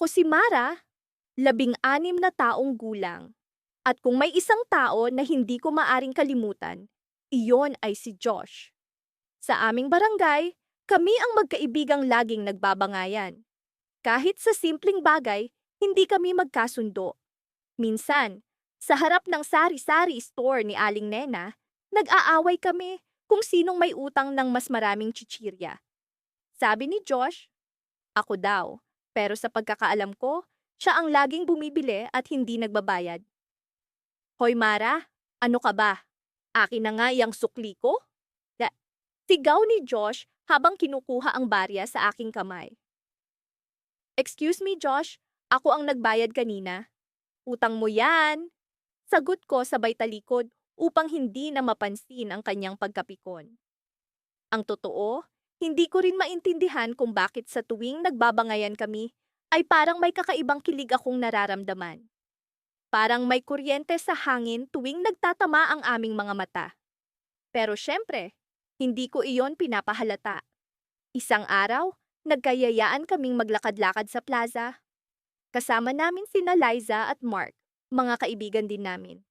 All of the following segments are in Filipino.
Ako si Mara, 16 na taong gulang. At kung may isang tao na hindi ko maaring kalimutan, iyon ay si Josh. Sa aming barangay, kami ang magkaibigang laging nagbabangayan. Kahit sa simpleng bagay, hindi kami magkasundo. Minsan, sa harap ng sari-sari store ni Aling Nena, nag-aaway kami kung sinong may utang ng mas maraming chichirya. Sabi ni Josh, ako daw. Pero sa pagkakaalam ko, siya ang laging bumibili at hindi nagbabayad. Hoy Mara, ano ka ba? Akin na nga yang sukli ko? Da- Sigaw ni Josh habang kinukuha ang barya sa aking kamay. Excuse me Josh, ako ang nagbayad kanina. Utang mo yan. Sagot ko sabay talikod upang hindi na mapansin ang kanyang pagkapikon. Ang totoo, hindi ko rin maintindihan kung bakit sa tuwing nagbabangayan kami ay parang may kakaibang kilig akong nararamdaman. Parang may kuryente sa hangin tuwing nagtatama ang aming mga mata. Pero syempre, hindi ko iyon pinapahalata. Isang araw, nagkayayaan kaming maglakad-lakad sa plaza. Kasama namin sina Liza at Mark, mga kaibigan din namin.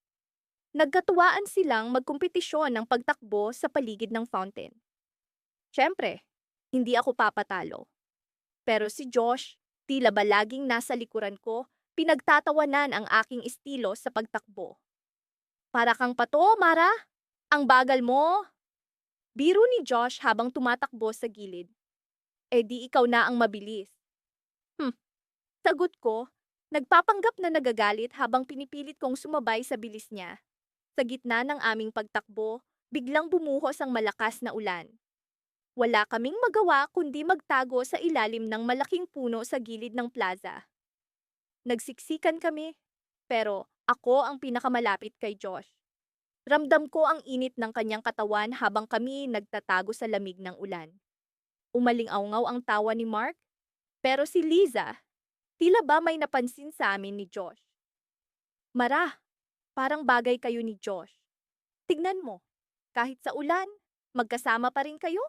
Nagkatuwaan silang magkompetisyon ng pagtakbo sa paligid ng fountain. Syempre, hindi ako papatalo. Pero si Josh, tila ba laging nasa likuran ko, pinagtatawanan ang aking estilo sa pagtakbo. Para kang pato, Mara! Ang bagal mo! Biro ni Josh habang tumatakbo sa gilid. Eh di ikaw na ang mabilis. Hmm, sagot ko, nagpapanggap na nagagalit habang pinipilit kong sumabay sa bilis niya. Sa gitna ng aming pagtakbo, biglang bumuhos ang malakas na ulan. Wala kaming magawa kundi magtago sa ilalim ng malaking puno sa gilid ng plaza. Nagsiksikan kami, pero ako ang pinakamalapit kay Josh. Ramdam ko ang init ng kanyang katawan habang kami nagtatago sa lamig ng ulan. Umaling-awngaw ang tawa ni Mark, pero si Liza, tila ba may napansin sa amin ni Josh. Mara, parang bagay kayo ni Josh. Tignan mo, kahit sa ulan, magkasama pa rin kayo?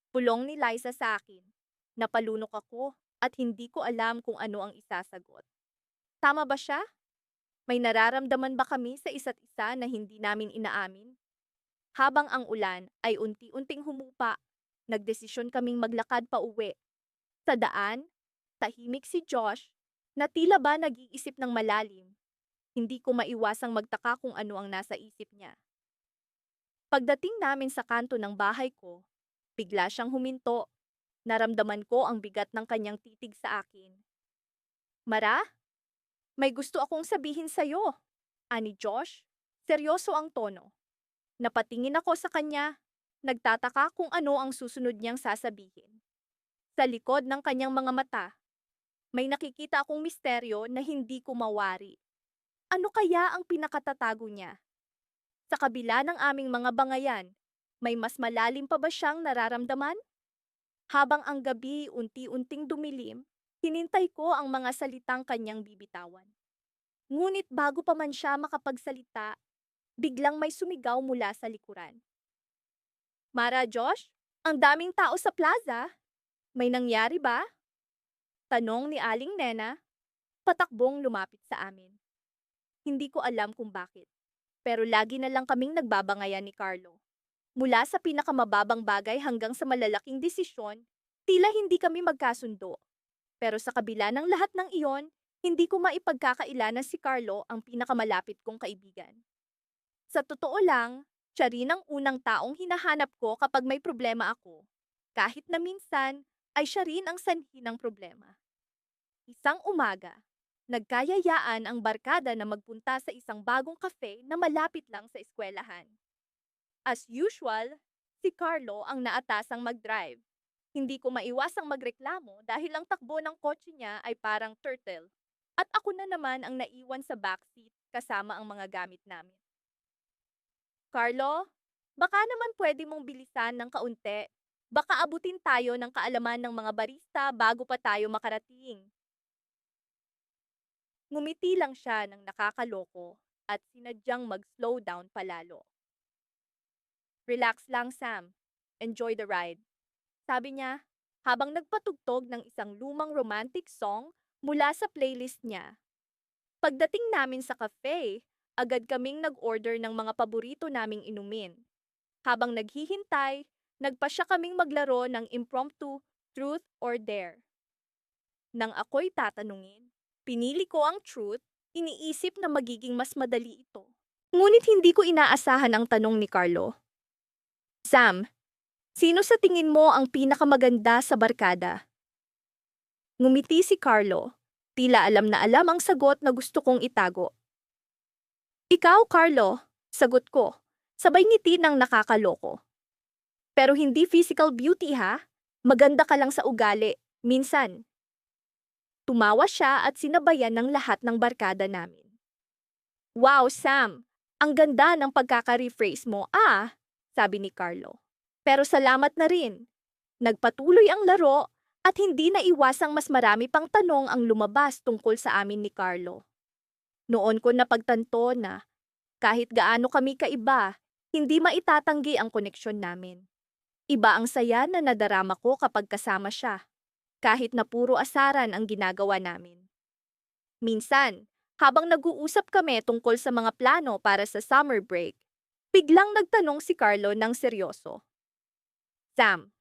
Pulong ni Liza sa akin. Napalunok ako at hindi ko alam kung ano ang isasagot. Tama ba siya? May nararamdaman ba kami sa isa't isa na hindi namin inaamin? Habang ang ulan ay unti-unting humupa, nagdesisyon kaming maglakad pa uwi. Sa daan, tahimik si Josh na tila ba nag-iisip ng malalim. Hindi ko maiwasang magtaka kung ano ang nasa isip niya. Pagdating namin sa kanto ng bahay ko, bigla siyang huminto. Naramdaman ko ang bigat ng kanyang titig sa akin. Mara, may gusto akong sabihin sa'yo. Ani Josh, seryoso ang tono. Napatingin ako sa kanya, nagtataka kung ano ang susunod niyang sasabihin. Sa likod ng kanyang mga mata, may nakikita akong misteryo na hindi ko mawari. Ano kaya ang pinakatatago niya? Sa kabila ng aming mga bangayan, may mas malalim pa ba siyang nararamdaman? Habang ang gabi unti-unting dumilim, hinintay ko ang mga salitang kanyang bibitawan. Ngunit bago pa man siya makapagsalita, biglang may sumigaw mula sa likuran. Mara Josh, ang daming tao sa plaza. May nangyari ba? Tanong ni Aling Nena, patakbong lumapit sa amin. Hindi ko alam kung bakit, pero lagi na lang kaming nagbabangayan ni Carlo. Mula sa pinakamababang bagay hanggang sa malalaking desisyon, tila hindi kami magkasundo. Pero sa kabila ng lahat ng iyon, hindi ko maipagkakaila na si Carlo ang pinakamalapit kong kaibigan. Sa totoo lang, siya rin ang unang taong hinahanap ko kapag may problema ako. Kahit na minsan, ay siya rin ang sanhi ng problema. Isang umaga, nagkayayaan ang barkada na magpunta sa isang bagong cafe na malapit lang sa eskwelahan. As usual, si Carlo ang naatasang mag-drive. Hindi ko maiwasang magreklamo dahil ang takbo ng kotse niya ay parang turtle. At ako na naman ang naiwan sa backseat kasama ang mga gamit namin. Carlo, baka naman pwede mong bilisan ng kaunti. Baka abutin tayo ng kaalaman ng mga barista bago pa tayo makarating. Ngumiti lang siya ng nakakaloko at sinadyang mag-slow down palalo. Relax lang, Sam. Enjoy the ride. Sabi niya, habang nagpatugtog ng isang lumang romantic song mula sa playlist niya. Pagdating namin sa cafe, agad kaming nag-order ng mga paborito naming inumin. Habang naghihintay, nagpasya kaming maglaro ng impromptu truth or dare. Nang ako'y tatanungin, pinili ko ang truth, iniisip na magiging mas madali ito. Ngunit hindi ko inaasahan ang tanong ni Carlo. Sam, sino sa tingin mo ang pinakamaganda sa barkada? Ngumiti si Carlo. Tila alam na alam ang sagot na gusto kong itago. Ikaw, Carlo, sagot ko. Sabay ngiti ng nakakaloko. Pero hindi physical beauty ha? Maganda ka lang sa ugali, minsan. Tumawa siya at sinabayan ng lahat ng barkada namin. Wow, Sam! Ang ganda ng pagkaka-rephrase mo, sabi ni Carlo. Pero salamat na rin. Nagpatuloy ang laro at hindi na iwasang mas marami pang tanong ang lumabas tungkol sa amin ni Carlo. Noon ko napagtanto na kahit gaano kami kaiba, hindi maitatanggi ang koneksyon namin. Iba ang saya na nadarama ko kapag kasama siya, kahit na puro asaran ang ginagawa namin. Minsan, habang nag-uusap kami tungkol sa mga plano para sa summer break, biglang nagtanong si Carlo ng seryoso. Sam,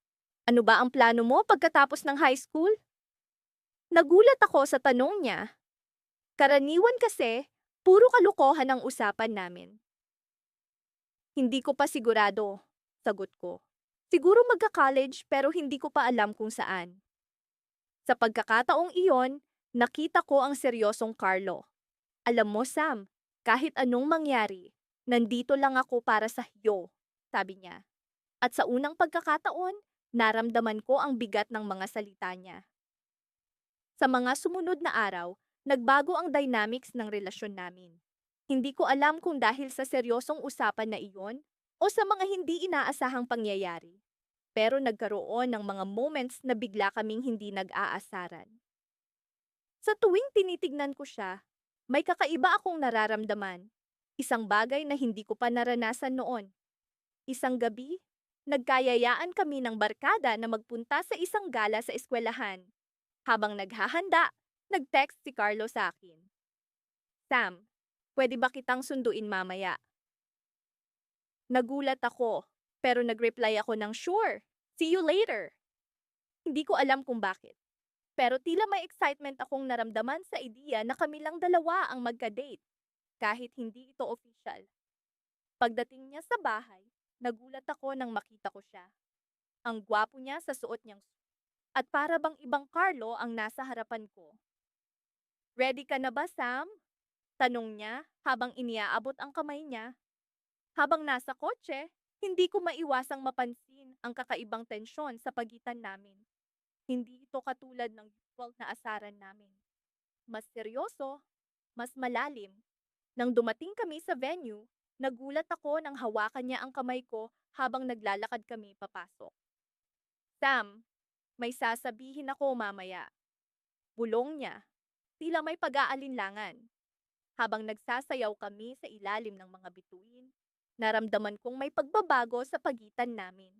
ano ba ang plano mo pagkatapos ng high school? Nagulat ako sa tanong niya. Karaniwan kasi, puro kalokohan ang usapan namin. Hindi ko pa sigurado, sagot ko. Siguro magka-college pero hindi ko pa alam kung saan. Sa pagkakataong iyon, nakita ko ang seryosong Carlo. Alam mo, Sam, kahit anong mangyari, nandito lang ako para sa iyo, sabi niya. At sa unang pagkakataon, naramdaman ko ang bigat ng mga salita niya. Sa mga sumunod na araw, nagbago ang dynamics ng relasyon namin. Hindi ko alam kung dahil sa seryosong usapan na iyon o sa mga hindi inaasahang pangyayari. Pero nagkaroon ng mga moments na bigla kaming hindi nag-aasaran. Sa tuwing tinitignan ko siya, may kakaiba akong nararamdaman. Isang bagay na hindi ko pa naranasan noon. Isang gabi, nagkayayaan kami ng barkada na magpunta sa isang gala sa eskwelahan. Habang naghahanda, nag-text si Carlo sa akin. Sam, pwede ba kitang sunduin mamaya? Nagulat ako, pero nag-reply ako ng sure. See you later. Hindi ko alam kung bakit. Pero tila may excitement akong naramdaman sa ideya na kami lang dalawa ang magka-date, kahit hindi ito official. Pagdating niya sa bahay, nagulat ako nang makita ko siya. Ang gwapo niya sa suot niyang suit, at para bang ibang Carlo ang nasa harapan ko. Ready ka na ba, Sam? Tanong niya habang iniaabot ang kamay niya. Habang nasa kotse, hindi ko maiwasang mapansin ang kakaibang tensyon sa pagitan namin. Hindi ito katulad ng usual na asaran namin. Mas seryoso, mas malalim. Nang dumating kami sa venue, nagulat ako nang hawakan niya ang kamay ko habang naglalakad kami papasok. Sam, may sasabihin ako mamaya. Bulong niya, tila may pag-aalinlangan. Habang nagsasayaw kami sa ilalim ng mga bituin, naramdaman kong may pagbabago sa pagitan namin.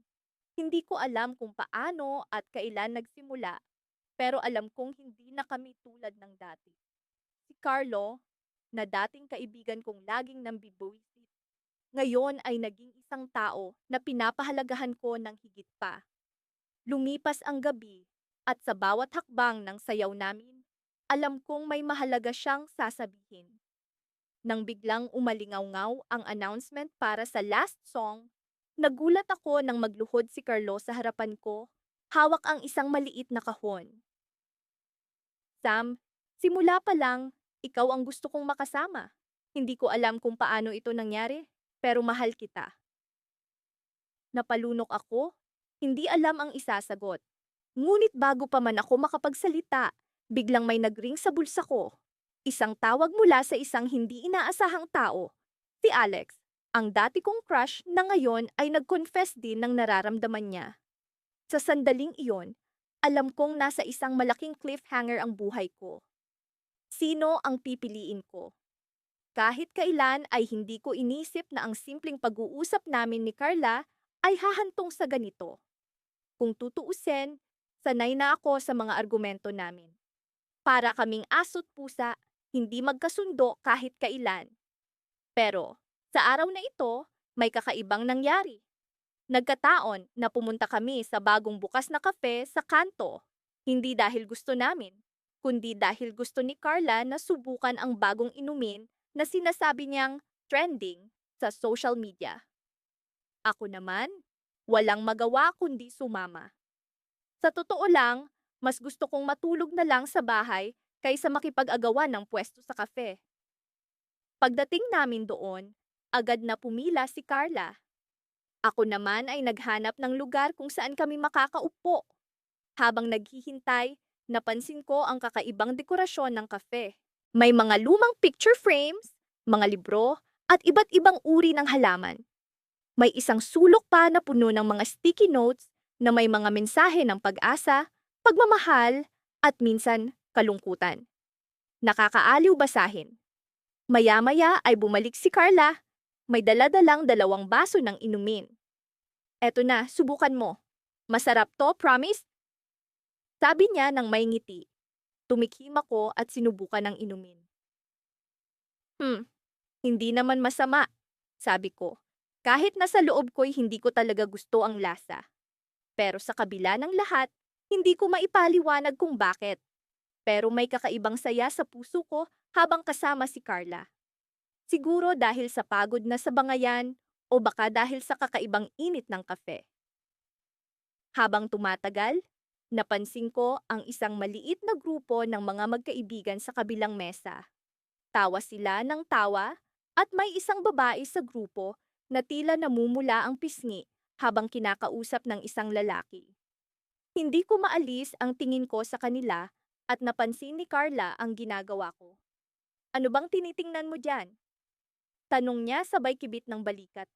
Hindi ko alam kung paano at kailan nagsimula, pero alam kong hindi na kami tulad ng dati. Si Carlo, na dating kaibigan kong laging nambibuwisit, ngayon ay naging isang tao na pinapahalagahan ko ng higit pa. Lumipas ang gabi, at sa bawat hakbang ng sayaw namin, alam kong may mahalaga siyang sasabihin. Nang biglang umalingaw-ngaw ang announcement para sa last song, nagulat ako nang magluhod si Carlo sa harapan ko, hawak ang isang maliit na kahon. Sam, simula pa lang, ikaw ang gusto kong makasama. Hindi ko alam kung paano ito nangyari, pero mahal kita. Napalunok ako, hindi alam ang isasagot. Ngunit bago pa man ako makapagsalita, biglang may nagring sa bulsa ko. Isang tawag mula sa isang hindi inaasahang tao, si Alex. Ang dati kong crush na ngayon ay nag-confess din ng nararamdaman niya. Sa sandaling iyon, alam kong nasa isang malaking cliffhanger ang buhay ko. Sino ang pipiliin ko? Kahit kailan ay hindi ko inisip na ang simpleng pag-uusap namin ni Carla ay hahantong sa ganito. Kung tutuusin, sanay na ako sa mga argumento namin. Para kaming aso't pusa, hindi magkasundo kahit kailan. Pero, sa araw na ito, may kakaibang nangyari. Nagkataon na pumunta kami sa bagong bukas na kafe sa kanto. Hindi dahil gusto namin, kundi dahil gusto ni Carla na subukan ang bagong inumin na sinasabi niyang trending sa social media. Ako naman, walang magawa kundi sumama. Sa totoo lang, mas gusto kong matulog na lang sa bahay kaysa makipag-agawan ng pwesto sa kafe. Pagdating namin doon, agad na pumila si Carla. Ako naman ay naghanap ng lugar kung saan kami makakaupo. Habang naghihintay, napansin ko ang kakaibang dekorasyon ng kafe. May mga lumang picture frames, mga libro, at iba't ibang uri ng halaman. May isang sulok pa na puno ng mga sticky notes na may mga mensahe ng pag-asa, pagmamahal, at minsan kalungkutan. Nakakaaliw basahin. Maya-maya ay bumalik si Carla. May dala-dalang 2 baso ng inumin. Eto na, subukan mo. Masarap to, promise? Sabi niya nang may ngiti. Tumikim ako at sinubukan ng inumin. Hindi naman masama, sabi ko. Kahit nasa loob ko'y hindi ko talaga gusto ang lasa. Pero sa kabila ng lahat, hindi ko maipaliwanag kung bakit. Pero may kakaibang saya sa puso ko habang kasama si Carla. Siguro dahil sa pagod na sa bangayan o baka dahil sa kakaibang init ng kafe. Habang tumatagal, napansin ko ang isang maliit na grupo ng mga magkaibigan sa kabilang mesa. Tawa sila ng tawa at may isang babae sa grupo na tila namumula ang pisngi habang kinakausap ng isang lalaki. Hindi ko maalis ang tingin ko sa kanila at napansin ni Carla ang ginagawa ko. Ano bang tinitingnan mo dyan? Tanong niya sabay kibit ng balikat.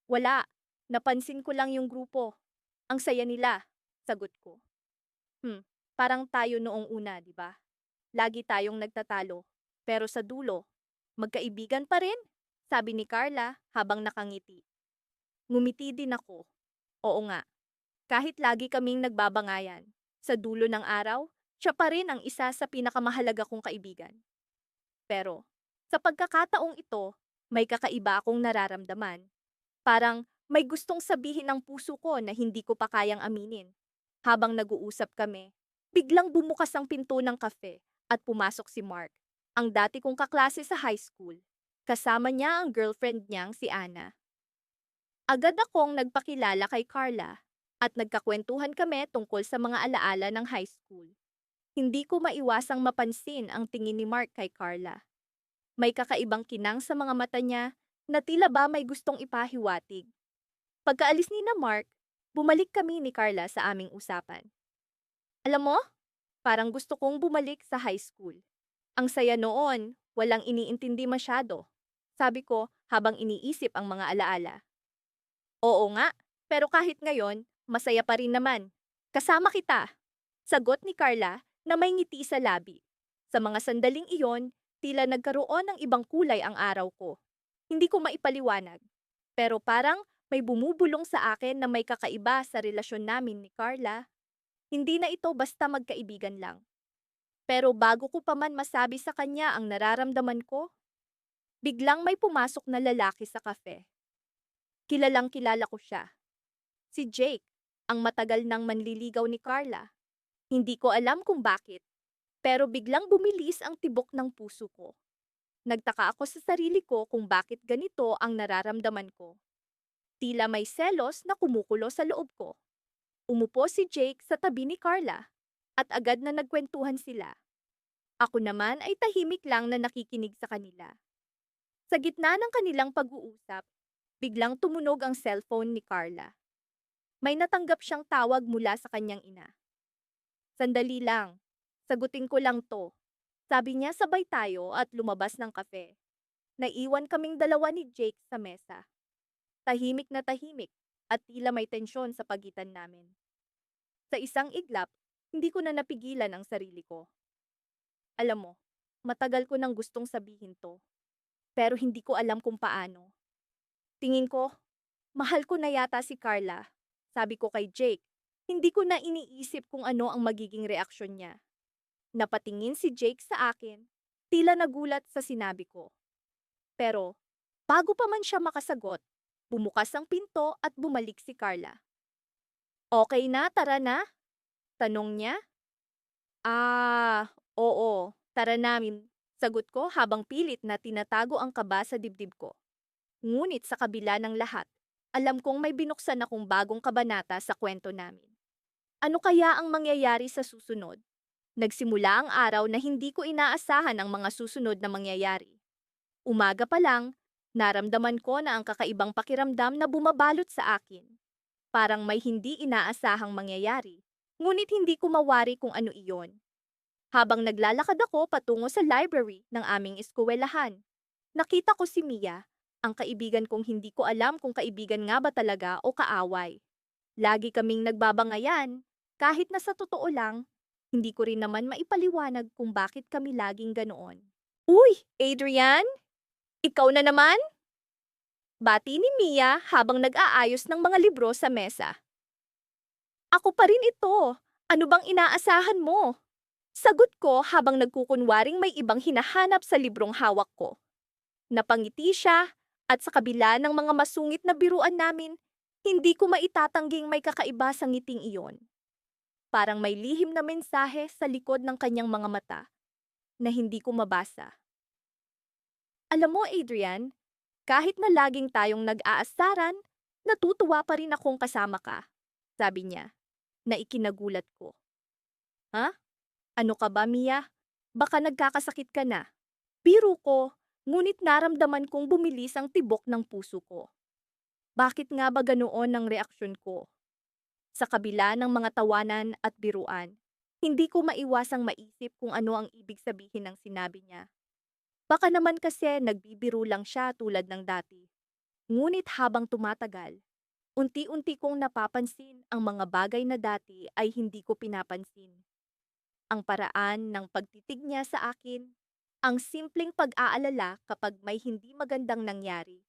Wala, napansin ko lang yung grupo. Ang saya nila, sagot ko. Parang tayo noong una, di ba? Lagi tayong nagtatalo. Pero sa dulo, magkaibigan pa rin, sabi ni Carla habang nakangiti. Ngumiti din ako. Oo nga, kahit lagi kaming nagbabangayan, sa dulo ng araw, siya pa rin ang isa sa pinakamahalaga kong kaibigan. Pero, sa pagkakataong ito, may kakaiba akong nararamdaman. Parang may gustong sabihin ng puso ko na hindi ko pa kayang aminin. Habang nag-uusap kami, biglang bumukas ang pinto ng kafe at pumasok si Mark, ang dati kong kaklase sa high school. Kasama niya ang girlfriend niyang si Anna. Agad akong nagpakilala kay Carla at nagkakwentuhan kami tungkol sa mga alaala ng high school. Hindi ko maiwasang mapansin ang tingin ni Mark kay Carla. May kakaibang kinang sa mga mata niya na tila ba may gustong ipahiwatig. Pagkaalis ni na Mark, bumalik kami ni Carla sa aming usapan. Alam mo, parang gusto kong bumalik sa high school. Ang saya noon, walang iniintindi masyado. Sabi ko habang iniisip ang mga alaala. Oo nga, pero kahit ngayon, masaya pa rin naman. Kasama kita. Sagot ni Carla na may ngiti sa labi. Sa mga sandaling iyon, tila nagkaroon ng ibang kulay ang araw ko. Hindi ko maipaliwanag. Pero parang may bumubulong sa akin na may kakaiba sa relasyon namin ni Carla. Hindi na ito basta magkaibigan lang. Pero bago ko pa man masabi sa kanya ang nararamdaman ko, biglang may pumasok na lalaki sa kafe. Kilalang kilala ko siya. Si Jake, ang matagal nang manliligaw ni Carla. Hindi ko alam kung bakit, pero biglang bumilis ang tibok ng puso ko. Nagtaka ako sa sarili ko kung bakit ganito ang nararamdaman ko. Tila may selos na kumukulo sa loob ko. Umupo si Jake sa tabi ni Carla at agad na nagkwentuhan sila. Ako naman ay tahimik lang na nakikinig sa kanila. Sa gitna ng kanilang pag-uusap, biglang tumunog ang cellphone ni Carla. May natanggap siyang tawag mula sa kanyang ina. Sandali lang, sagutin ko lang to. Sabi niya sabay tayo at lumabas ng kafe. Naiwan kaming dalawa ni Jake sa mesa. Tahimik na tahimik at tila may tensyon sa pagitan namin. Sa isang iglap, hindi ko na napigilan ang sarili ko. Alam mo, matagal ko nang gustong sabihin to. Pero hindi ko alam kung paano. Tingin ko, mahal ko na yata si Carla. Sabi ko kay Jake, hindi ko na iniisip kung ano ang magiging reaksyon niya. Napatingin si Jake sa akin, tila nagulat sa sinabi ko. Pero, bago pa man siya makasagot, bumukas ang pinto at bumalik si Carla. Okay na, tara na? Tanong niya. Oo, tara namin. Sagot ko habang pilit na tinatago ang kaba sa dibdib ko. Ngunit sa kabila ng lahat, alam kong may binuksan akong bagong kabanata sa kwento namin. Ano kaya ang mangyayari sa susunod? Nagsimula ang araw na hindi ko inaasahan ang mga susunod na mangyayari. Umaga pa lang, naramdaman ko na ang kakaibang pakiramdam na bumabalot sa akin. Parang may hindi inaasahang mangyayari, ngunit hindi ko mawari kung ano iyon. Habang naglalakad ako patungo sa library ng aming eskwelahan, nakita ko si Mia, ang kaibigan kong hindi ko alam kung kaibigan nga ba talaga o kaaway. Lagi kaming nagbabangayan, kahit na sa totoo lang, hindi ko rin naman maipaliwanag kung bakit kami laging ganoon. Uy, Adrian! Ikaw na naman? Bati ni Mia habang nag-aayos ng mga libro sa mesa. Ako pa rin ito. Ano bang inaasahan mo? Sagot ko habang nagkukunwaring may ibang hinahanap sa librong hawak ko. Napangiti siya at sa kabila ng mga masungit na biruan namin, hindi ko maitatangging may kakaiba sa ngiting iyon. Parang may lihim na mensahe sa likod ng kanyang mga mata na hindi ko mabasa. Alam mo, Adrian, kahit na laging tayong nag-aasaran, natutuwa pa rin akong kasama ka, sabi niya, na ikinagulat ko. Ha? Ano ka ba, Mia? Baka nagkakasakit ka na. Biro ko, ngunit naramdaman kong bumilis ang tibok ng puso ko. Bakit nga ba ganoon ang reaksyon ko? Sa kabila ng mga tawanan at biruan, hindi ko maiwasang maisip kung ano ang ibig sabihin ng sinabi niya. Baka naman kasi nagbibiro lang siya tulad ng dati. Ngunit habang tumatagal, unti-unti kong napapansin ang mga bagay na dati ay hindi ko pinapansin. Ang paraan ng pagtitig niya sa akin, ang simpleng pag-aalala kapag may hindi magandang nangyari,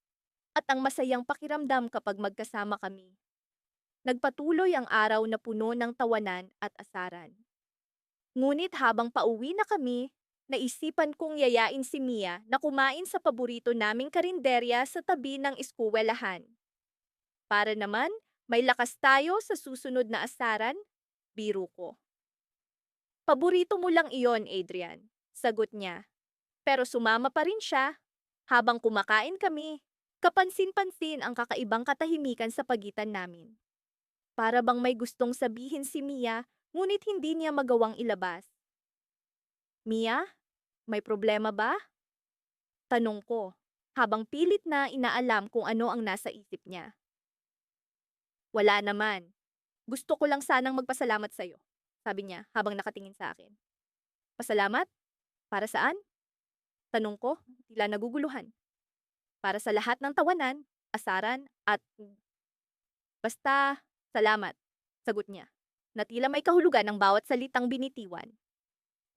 at ang masayang pakiramdam kapag magkasama kami. Nagpatuloy ang araw na puno ng tawanan at asaran. Ngunit habang pauwi na kami, naisipan kong yayain si Mia na kumain sa paborito naming karinderya sa tabi ng eskwelahan. Para naman, may lakas tayo sa susunod na asaran, biro ko. Paborito mo lang iyon, Adrian, sagot niya. Pero sumama pa rin siya. Habang kumakain kami, kapansin-pansin ang kakaibang katahimikan sa pagitan namin. Para bang may gustong sabihin si Mia, ngunit hindi niya magawang ilabas. Mia, may problema ba? Tanong ko, habang pilit na inaalam kung ano ang nasa isip niya. Wala naman. Gusto ko lang sanang magpasalamat sa'yo, sabi niya habang nakatingin sa akin. Pasalamat? Para saan? Tanong ko, tila naguguluhan. Para sa lahat ng tawanan, asaran, at basta, salamat, sagot niya, na tila may kahulugan ng bawat salitang binitiwan.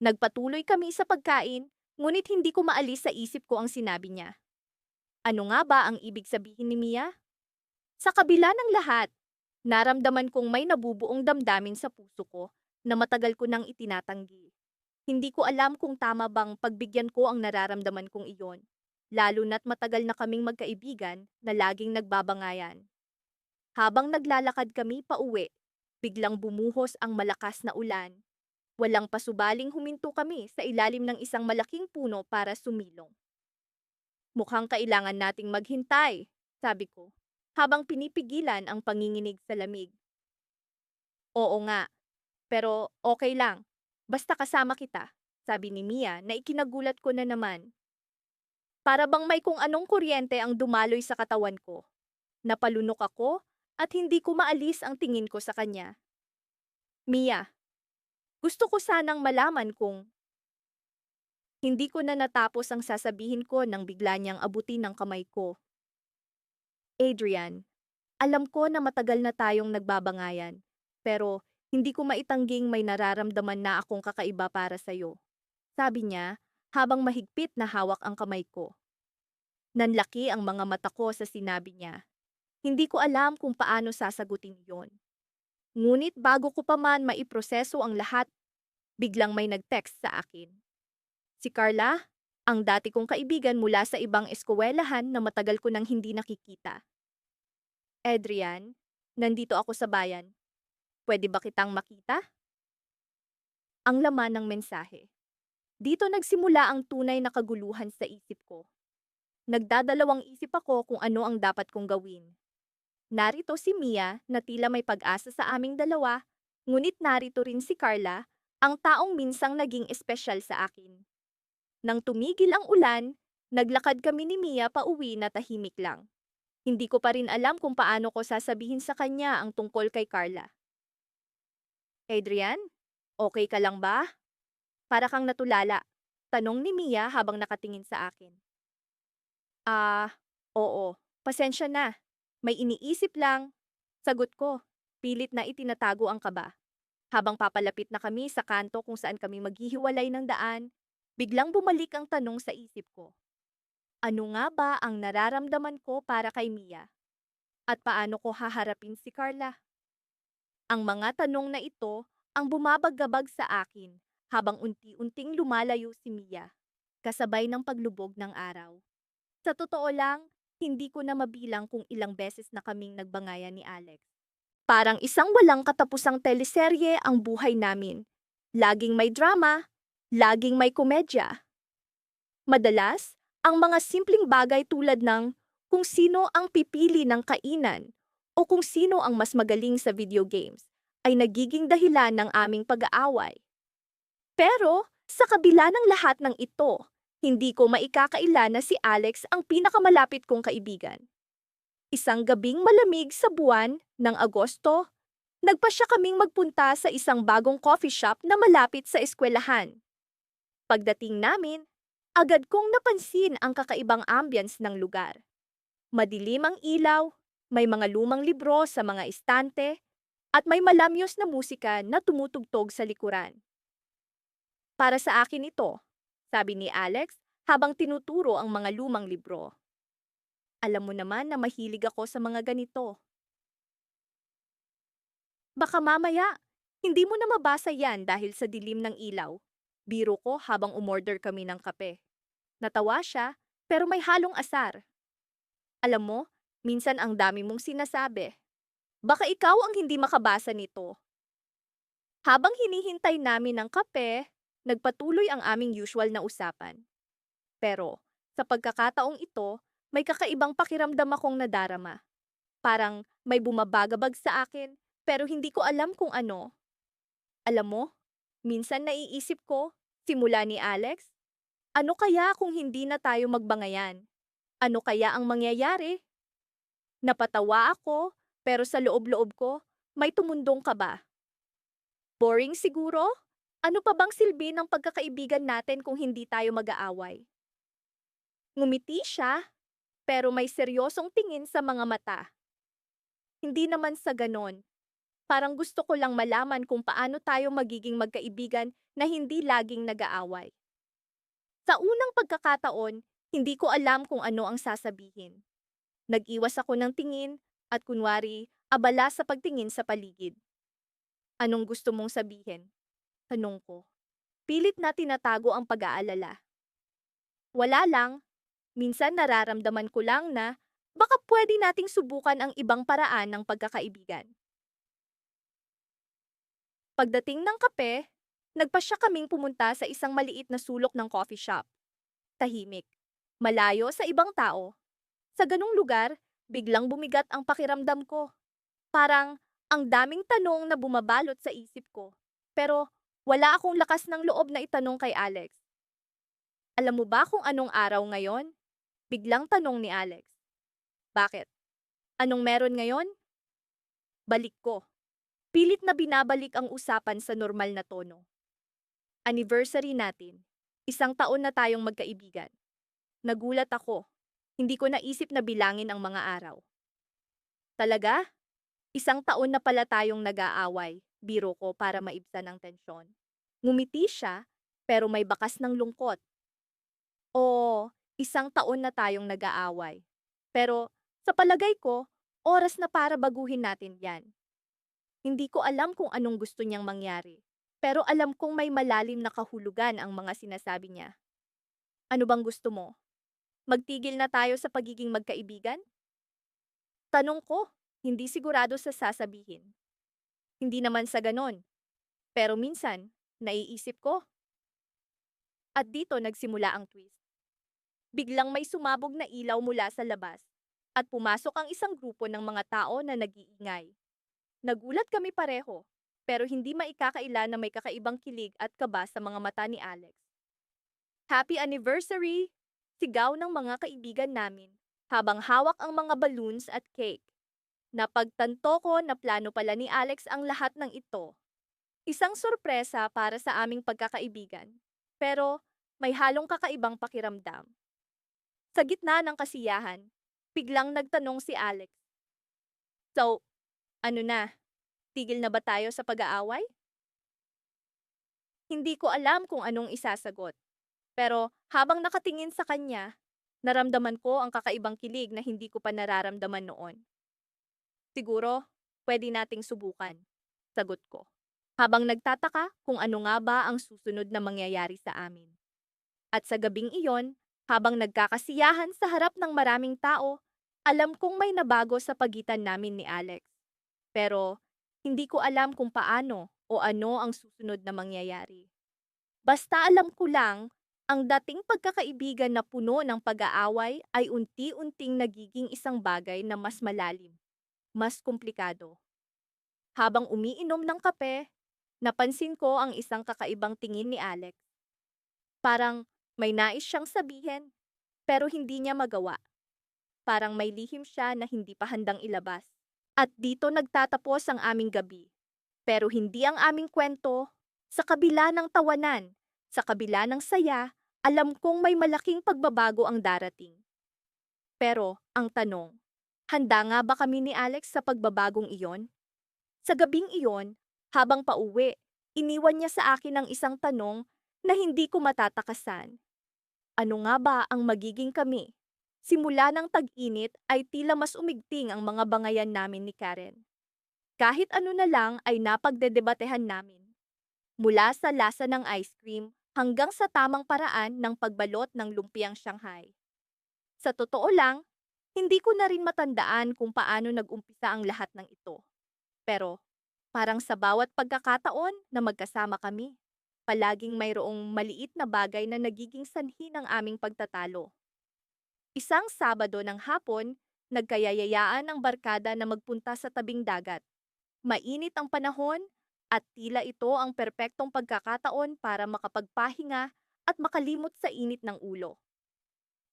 Nagpatuloy kami sa pagkain, ngunit hindi ko maalis sa isip ko ang sinabi niya. Ano nga ba ang ibig sabihin ni Mia? Sa kabila ng lahat, naramdaman kong may nabubuong damdamin sa puso ko na matagal ko nang itinatanggi. Hindi ko alam kung tama bang pagbigyan ko ang nararamdaman kong iyon, lalo na't matagal na kaming magkaibigan na laging nagbabangayan. Habang naglalakad kami pauwi, biglang bumuhos ang malakas na ulan. Walang pasubaling huminto kami sa ilalim ng isang malaking puno para sumilong. Mukhang kailangan nating maghintay, sabi ko, habang pinipigilan ang panginginig sa lamig. Oo nga, pero okay lang. Basta kasama kita, sabi ni Mia na ikinagulat ko na naman. Para bang may kung anong kuryente ang dumaloy sa katawan ko. Napalunok ako at hindi ko maalis ang tingin ko sa kanya. Mia, gusto ko sanang malaman kung hindi ko na natapos ang sasabihin ko nang bigla niyang abutin ng kamay ko. Adrian, alam ko na matagal na tayong nagbabangayan, pero hindi ko maitangging may nararamdaman na akong kakaiba para sa'yo. Sabi niya habang mahigpit na hawak ang kamay ko. Nanlaki ang mga mata ko sa sinabi niya. Hindi ko alam kung paano sasagutin iyon. Ngunit bago ko pa man maiproseso ang lahat, Biglang may nag-text sa akin. Si Carla, ang dati kong kaibigan mula sa ibang eskwelahan na matagal ko nang hindi nakikita. Adrian, nandito ako sa bayan. Pwede ba kitang makita? Ang laman ng mensahe. Dito nagsimula ang tunay na kaguluhan sa isip ko. Nagdadalawang isip ako kung ano ang dapat kong gawin. Narito si Mia na tila may pag-asa sa aming dalawa, ngunit narito rin si Carla, ang taong minsang naging espesyal sa akin. Nang tumigil ang ulan, naglakad kami ni Mia pauwi na tahimik lang. Hindi ko pa rin alam kung paano ko sasabihin sa kanya ang tungkol kay Carla. Adrian, okay ka lang ba? Para kang natulala. Tanong ni Mia habang nakatingin sa akin. Oo. Pasensya na. May iniisip lang. Sagot ko, pilit na itinatago ang kaba. Habang papalapit na kami sa kanto kung saan kami maghihiwalay ng daan, biglang bumalik ang tanong sa isip ko. Ano nga ba ang nararamdaman ko para kay Mia? At paano ko haharapin si Carla? Ang mga tanong na ito ang bumabagabag sa akin habang unti-unting lumalayo si Mia, kasabay ng paglubog ng araw. Sa totoo lang, hindi ko na mabilang kung ilang beses na kaming nagbangayan ni Alex. Parang isang walang katapusang teleserye ang buhay namin. Laging may drama, laging may komedya. Madalas, ang mga simpleng bagay tulad ng kung sino ang pipili ng kainan o kung sino ang mas magaling sa video games ay nagiging dahilan ng aming pag-aaway. Pero, sa kabila ng lahat ng ito, hindi ko maikakaila na si Alex ang pinakamalapit kong kaibigan. Isang gabing malamig sa buwan ng Agosto, nagpasya kaming magpunta sa isang bagong coffee shop na malapit sa eskwelahan. Pagdating namin, agad kong napansin ang kakaibang ambience ng lugar. Madilim ang ilaw, may mga lumang libro sa mga istante, at may malamyos na musika na tumutugtog sa likuran. Para sa akin ito, sabi ni Alex habang tinuturo ang mga lumang libro. Alam mo naman na mahilig ako sa mga ganito. Baka mamaya, hindi mo na mabasa yan dahil sa dilim ng ilaw. Biro ko habang umorder kami ng kape. Natawa siya, pero may halong asar. Alam mo, minsan ang dami mong sinasabi. Baka ikaw ang hindi makabasa nito. Habang hinihintay namin ng kape, nagpatuloy ang aming usual na usapan. Pero, sa pagkakataong ito, may kakaibang pakiramdam akong nadarama. Parang may bumabagabag sa akin, pero hindi ko alam kung ano. Alam mo, minsan naiisip ko, simula ni Alex, ano kaya kung hindi na tayo magbangayan? Ano kaya ang mangyayari? Napatawa ako, pero sa loob-loob ko, may tumundong kaba. Boring siguro? Ano pa bang silbi ng pagkakaibigan natin kung hindi tayo mag-aaway? Ngumiti siya, pero may seryosong tingin sa mga mata. Hindi naman sa ganon. Parang gusto ko lang malaman kung paano tayo magiging magkaibigan na hindi laging nag-aaway. Sa unang pagkakataon, hindi ko alam kung ano ang sasabihin. Nag-iwas ako ng tingin at kunwari abala sa pagtingin sa paligid. Anong gusto mong sabihin? Tanong ko. Pilit na tinatago ang pag-aalala. Wala lang. Minsan nararamdaman ko lang na baka pwede nating subukan ang ibang paraan ng pagkakaibigan. Pagdating ng kape, nagpasya kaming pumunta sa isang maliit na sulok ng coffee shop. Tahimik. Malayo sa ibang tao. Sa ganung lugar, biglang bumigat ang pakiramdam ko. Parang ang daming tanong na bumabalot sa isip ko. Pero wala akong lakas ng loob na itanong kay Alex. Alam mo ba kung anong araw ngayon? Biglang tanong ni Alex. Bakit? Anong meron ngayon? Balik ko. Pilit na binabalik ang usapan sa normal na tono. Anniversary natin. 1 taon na tayong magkaibigan. Nagulat ako. Hindi ko naisip na bilangin ang mga araw. Talaga? 1 taon na pala tayong nag-aaway, biro ko para maibsan ang tensyon. Ngumiti siya, pero may bakas ng lungkot. Oo, 1 taon na tayong nag-aaway. Pero sa palagay ko, oras na para baguhin natin yan. Hindi ko alam kung anong gusto niyang mangyari. Pero alam kong may malalim na kahulugan ang mga sinasabi niya. Ano bang gusto mo? Magtigil na tayo sa pagiging magkaibigan? Tanong ko, hindi sigurado sa sasabihin. Hindi naman sa ganon. Pero minsan, naiisip ko. At dito nagsimula ang twist. Biglang may sumabog na ilaw mula sa labas. At pumasok ang isang grupo ng mga tao na nag-iingay. Nagulat kami pareho, pero hindi maikakaila na may kakaibang kilig at kaba sa mga mata ni Alex. Happy anniversary! Sigaw ng mga kaibigan namin, habang hawak ang mga balloons at cake. Napagtanto ko na plano pala ni Alex ang lahat ng ito. Isang sorpresa para sa aming pagkakaibigan, pero may halong kakaibang pakiramdam. Sa gitna ng kasiyahan, biglang nagtanong si Alex. So, ano na? Tigil na ba tayo sa pag-aaway? Hindi ko alam kung anong isasagot. Pero habang nakatingin sa kanya, naramdaman ko ang kakaibang kilig na hindi ko pa nararamdaman noon. Siguro, pwede nating subukan, sagot ko. Habang nagtataka kung ano nga ba ang susunod na mangyayari sa amin. At sa gabing iyon, habang nagkakasiyahan sa harap ng maraming tao, alam kong may nabago sa pagitan namin ni Alex. Pero hindi ko alam kung paano o ano ang susunod na mangyayari. Basta alam ko lang, ang dating pagkakaibigan na puno ng pag-aaway ay unti-unting nagiging isang bagay na mas malalim, mas komplikado. Habang umiinom ng kape, napansin ko ang isang kakaibang tingin ni Alex. Parang may nais siyang sabihin, pero hindi niya magawa. Parang may lihim siya na hindi pa handang ilabas. At dito nagtatapos ang aming gabi. Pero hindi ang aming kwento. Sa kabila ng tawanan, sa kabila ng saya, alam kong may malaking pagbabago ang darating. Pero ang tanong, handa nga ba kami ni Alex sa pagbabagong iyon? Sa gabing iyon, habang pauwi, iniwan niya sa akin ang isang tanong na hindi ko matatakasan. Ano nga ba ang magiging kami? Simula ng tag-init ay tila mas umigting ang mga bangayan namin ni Karen. Kahit ano na lang ay napagdedebatehan namin. Mula sa lasa ng ice cream hanggang sa tamang paraan ng pagbalot ng lumpiang Shanghai. Sa totoo lang, hindi ko na rin matandaan kung paano nag-umpisa ang lahat ng ito. Pero parang sa bawat pagkakataon na magkasama kami, palaging mayroong maliit na bagay na nagiging sanhi ng aming pagtatalo. Isang Sabado ng hapon, nagkayayayaan ang barkada na magpunta sa tabing dagat. Mainit ang panahon at tila ito ang perpektong pagkakataon para makapagpahinga at makalimot sa init ng ulo.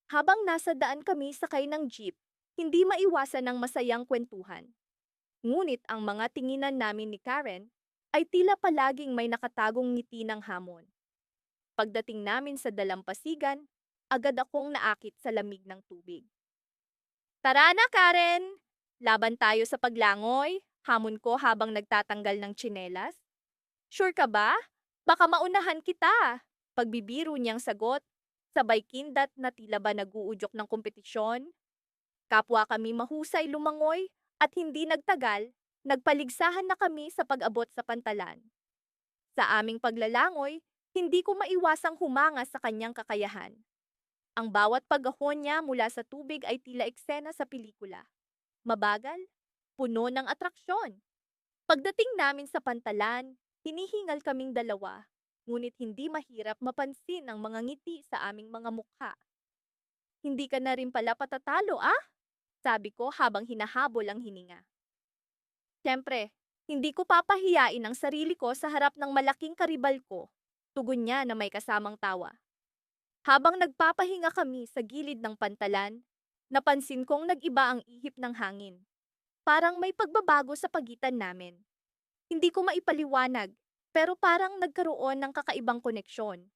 Habang nasa daan kami sakay ng jeep, hindi maiwasan ng masayang kwentuhan. Ngunit ang mga tinginan namin ni Karen ay tila palaging may nakatagong ngiti ng hamon. Pagdating namin sa dalampasigan, agad akong naakit sa lamig ng tubig. Tara na, Karen! Laban tayo sa paglangoy, hamon ko habang nagtatanggal ng tsinelas. Sure ka ba? Baka maunahan kita. Pagbibiro niyang sagot, sabay kindat na tila ba naguudyok ng kompetisyon. Kapwa kami mahusay lumangoy at hindi nagtagal, nagpaligsahan na kami sa pag-abot sa pantalan. Sa aming paglalangoy, hindi ko maiwasang humanga sa kanyang kakayahan. Ang bawat pag-ahon niya mula sa tubig ay tila eksena sa pelikula. Mabagal, puno ng atraksyon. Pagdating namin sa pantalan, hinihingal kaming dalawa, ngunit hindi mahirap mapansin ang mga ngiti sa aming mga mukha. Hindi ka na rin pala patatalo, ah? Sabi ko habang hinahabol ang hininga. Siyempre, hindi ko papahiyain ang sarili ko sa harap ng malaking karibal ko. Tugon niya na may kasamang tawa. Habang nagpapahinga kami sa gilid ng pantalan, napansin kong nag-iba ang ihip ng hangin. Parang may pagbabago sa pagitan namin. Hindi ko maipaliwanag, pero parang nagkaroon ng kakaibang koneksyon.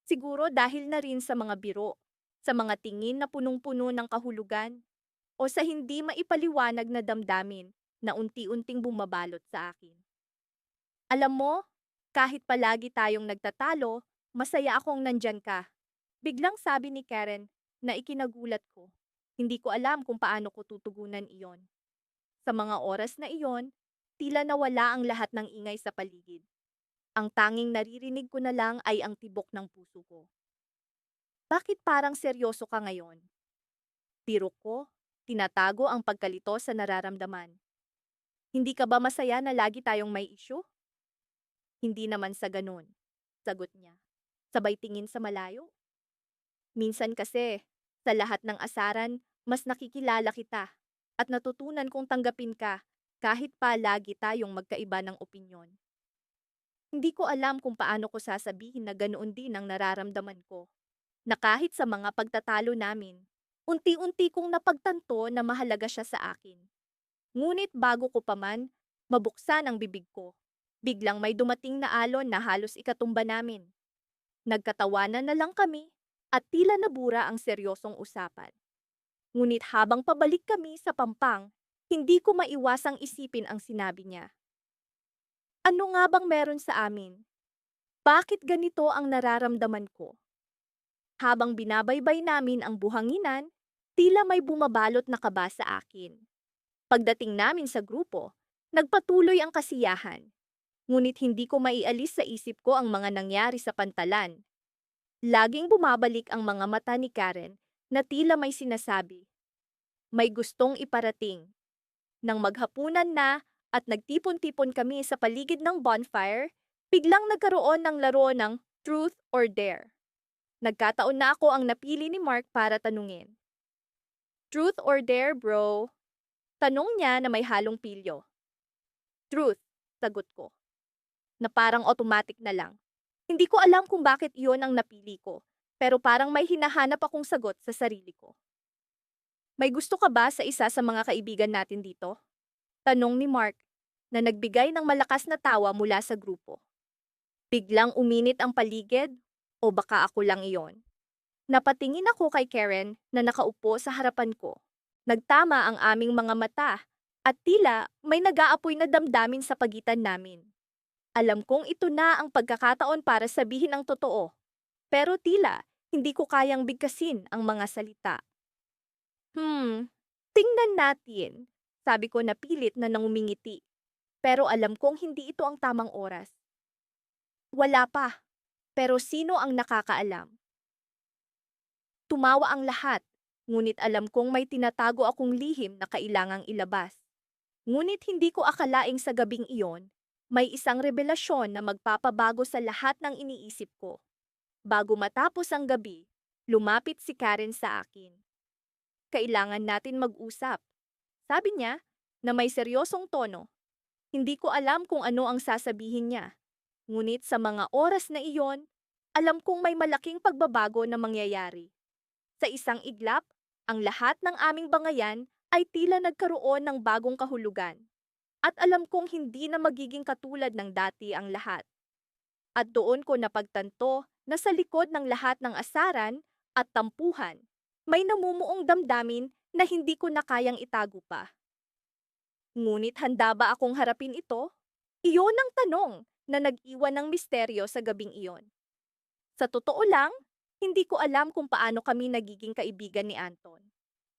Siguro dahil na rin sa mga biro, sa mga tingin na punong-puno ng kahulugan, o sa hindi maipaliwanag na damdamin na unti-unting bumabalot sa akin. Alam mo, kahit palagi tayong nagtatalo, masaya akong nandyan ka. Biglang sabi ni Karen na ikinagulat ko. Hindi ko alam kung paano ko tutugunan iyon. Sa mga oras na iyon, tila nawala ang lahat ng ingay sa paligid. Ang tanging naririnig ko na lang ay ang tibok ng puso ko. Bakit parang seryoso ka ngayon? Biro ko, tinatago ang pagkalito sa nararamdaman. Hindi ka ba masaya na lagi tayong may issue? Hindi naman sa ganun, sagot niya. Sabay tingin sa malayo. Minsan kasi, sa lahat ng asaran, mas nakikilala kita at natutunan kong tanggapin ka kahit pa lagi tayong magkaiba ng opinyon. Hindi ko alam kung paano ko sasabihin na ganoon din ang nararamdaman ko. Na kahit sa mga pagtatalo namin, unti-unti kong napagtanto na mahalaga siya sa akin. Ngunit bago ko pa man, mabuksan ang bibig ko. Biglang may dumating na alon na halos ikatumba namin. Nagkatawanan na lang kami at tila nabura ang seryosong usapan. Ngunit habang pabalik kami sa Pampang, hindi ko maiwasang isipin ang sinabi niya. Ano nga bang meron sa amin? Bakit ganito ang nararamdaman ko? Habang binabaybay namin ang buhanginan, tila may bumabalot na kaba sa akin. Pagdating namin sa grupo, nagpatuloy ang kasiyahan. Ngunit hindi ko maialis sa isip ko ang mga nangyari sa pantalan. Laging bumabalik ang mga mata ni Karen na tila may sinasabi. May gustong iparating. Nang maghapunan na at nagtipon-tipon kami sa paligid ng bonfire, biglang nagkaroon ng laro ng Truth or Dare. Nagkataon na ako ang napili ni Mark para tanungin. Truth or Dare, bro? Tanong niya na may halong pilyo. Truth, sagot ko. Na parang automatic na lang. Hindi ko alam kung bakit iyon ang napili ko, pero parang may hinahanap akong sagot sa sarili ko. May gusto ka ba sa isa sa mga kaibigan natin dito? Tanong ni Mark, na nagbigay ng malakas na tawa mula sa grupo. Biglang uminit ang paligid, o baka ako lang iyon. Napatingin ako kay Karen na nakaupo sa harapan ko. Nagtama ang aming mga mata at tila may nag-aapoy na damdamin sa pagitan namin. Alam kong ito na ang pagkakataon para sabihin ang totoo, pero tila hindi ko kayang bigkasin ang mga salita. Tingnan natin, sabi ko na pilit na nangumingiti. Pero alam kong hindi ito ang tamang oras. Wala pa, pero sino ang nakakaalam? Tumawa ang lahat, ngunit alam kong may tinatago akong lihim na kailangang ilabas. Ngunit hindi ko akalaing sa gabing iyon, may isang revelasyon na magpapabago sa lahat ng iniisip ko. Bago matapos ang gabi, lumapit si Karen sa akin. Kailangan natin mag-usap. Sabi niya na may seryosong tono. Hindi ko alam kung ano ang sasabihin niya. Ngunit sa mga oras na iyon, alam kong may malaking pagbabago na mangyayari. Sa isang iglap, ang lahat ng aming bangayan ay tila nagkaroon ng bagong kahulugan. At alam kong hindi na magiging katulad ng dati ang lahat. At doon ko napagtanto na sa likod ng lahat ng asaran at tampuhan, may namumuong damdamin na hindi ko na kayang itago pa. Ngunit handa ba akong harapin ito? Iyon ang tanong na nag-iwan ng misteryo sa gabing iyon. Sa totoo lang, hindi ko alam kung paano kami nagiging kaibigan ni Anton.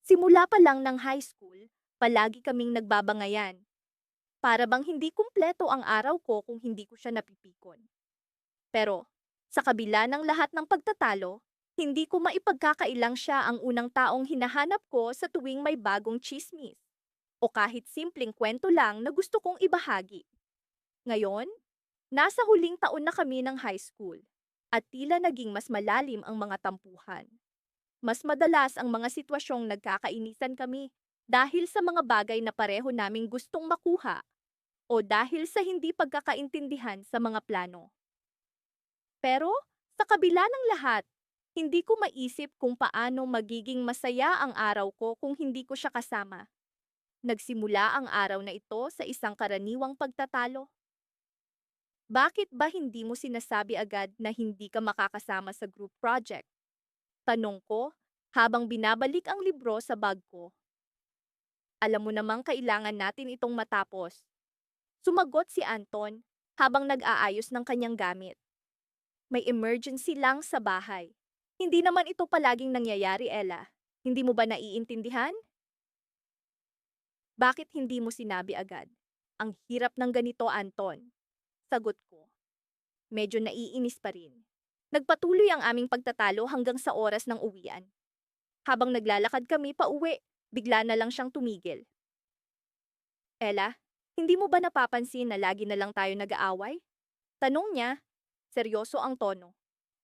Simula pa lang ng high school, palagi kaming nagbabangayan. Para bang hindi kumpleto ang araw ko kung hindi ko siya napipikon. Pero, sa kabila ng lahat ng pagtatalo, hindi ko maipagkakailang siya ang unang taong hinahanap ko sa tuwing may bagong chismis. O kahit simpleng kwento lang na gusto kong ibahagi. Ngayon, nasa huling taon na kami ng high school at tila naging mas malalim ang mga tampuhan. Mas madalas ang mga sitwasyong nagkakainisan kami dahil sa mga bagay na pareho naming gustong makuha o dahil sa hindi pagkakaintindihan sa mga plano. Pero, sa kabila ng lahat, hindi ko maisip kung paano magiging masaya ang araw ko kung hindi ko siya kasama. Nagsimula ang araw na ito sa isang karaniwang pagtatalo. Bakit ba hindi mo sinasabi agad na hindi ka makakasama sa group project? Tanong ko habang binabalik ang libro sa bag ko. Alam mo namang kailangan natin itong matapos. Sumagot si Anton habang nag-aayos ng kanyang gamit. May emergency lang sa bahay. Hindi naman ito palaging nangyayari, Ella. Hindi mo ba naiintindihan? Bakit hindi mo sinabi agad? Ang hirap ng ganito, Anton. Sagot ko. medyo naiinis pa rin. Nagpatuloy ang aming pagtatalo hanggang sa oras ng uwian. Habang naglalakad kami pauwi, bigla na lang siyang tumigil. Ella, hindi mo ba napapansin na lagi na lang tayo nag-aaway? Tanong niya, seryoso ang tono.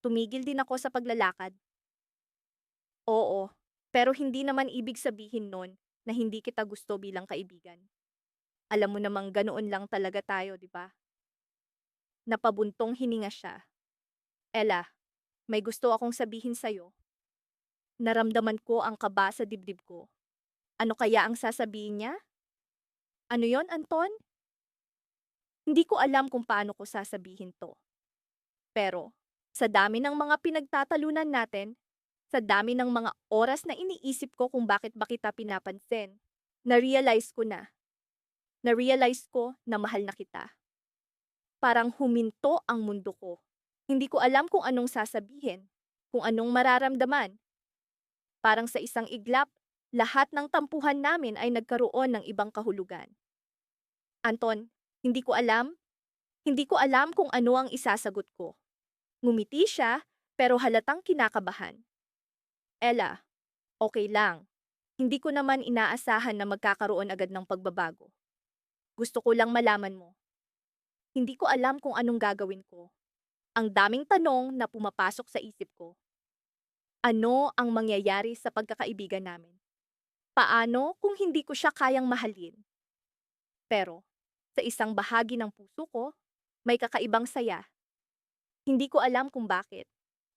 Tumigil din ako sa paglalakad. Oo, pero hindi naman ibig sabihin nun na hindi kita gusto bilang kaibigan. Alam mo namang ganoon lang talaga tayo, di ba? Napabuntong hininga siya. Ella, may gusto akong sabihin sa'yo. Naramdaman ko ang kaba sa dibdib ko. Ano kaya ang sasabihin niya? Ano yon, Anton? Hindi ko alam kung paano ko sasabihin to. Pero, sa dami ng mga pinagtatalunan natin, sa dami ng mga oras na iniisip ko kung bakit ba kita pinapansin, na-realize ko na. Na-realize ko na mahal na kita. Parang huminto ang mundo ko. Hindi ko alam kung anong sasabihin, kung anong mararamdaman. Parang sa isang iglap, lahat ng tampuhan namin ay nagkaroon ng ibang kahulugan. Anton, hindi ko alam. Hindi ko alam kung ano ang isasagot ko. Ngumiti siya, pero halatang kinakabahan. Ella, okay lang. Hindi ko naman inaasahan na magkakaroon agad ng pagbabago. Gusto ko lang malaman mo. Hindi ko alam kung anong gagawin ko. Ang daming tanong na pumapasok sa isip ko. Ano ang mangyayari sa pagkakaibigan namin? Paano kung hindi ko siya kayang mahalin? Pero, sa isang bahagi ng puso ko, may kakaibang saya. Hindi ko alam kung bakit.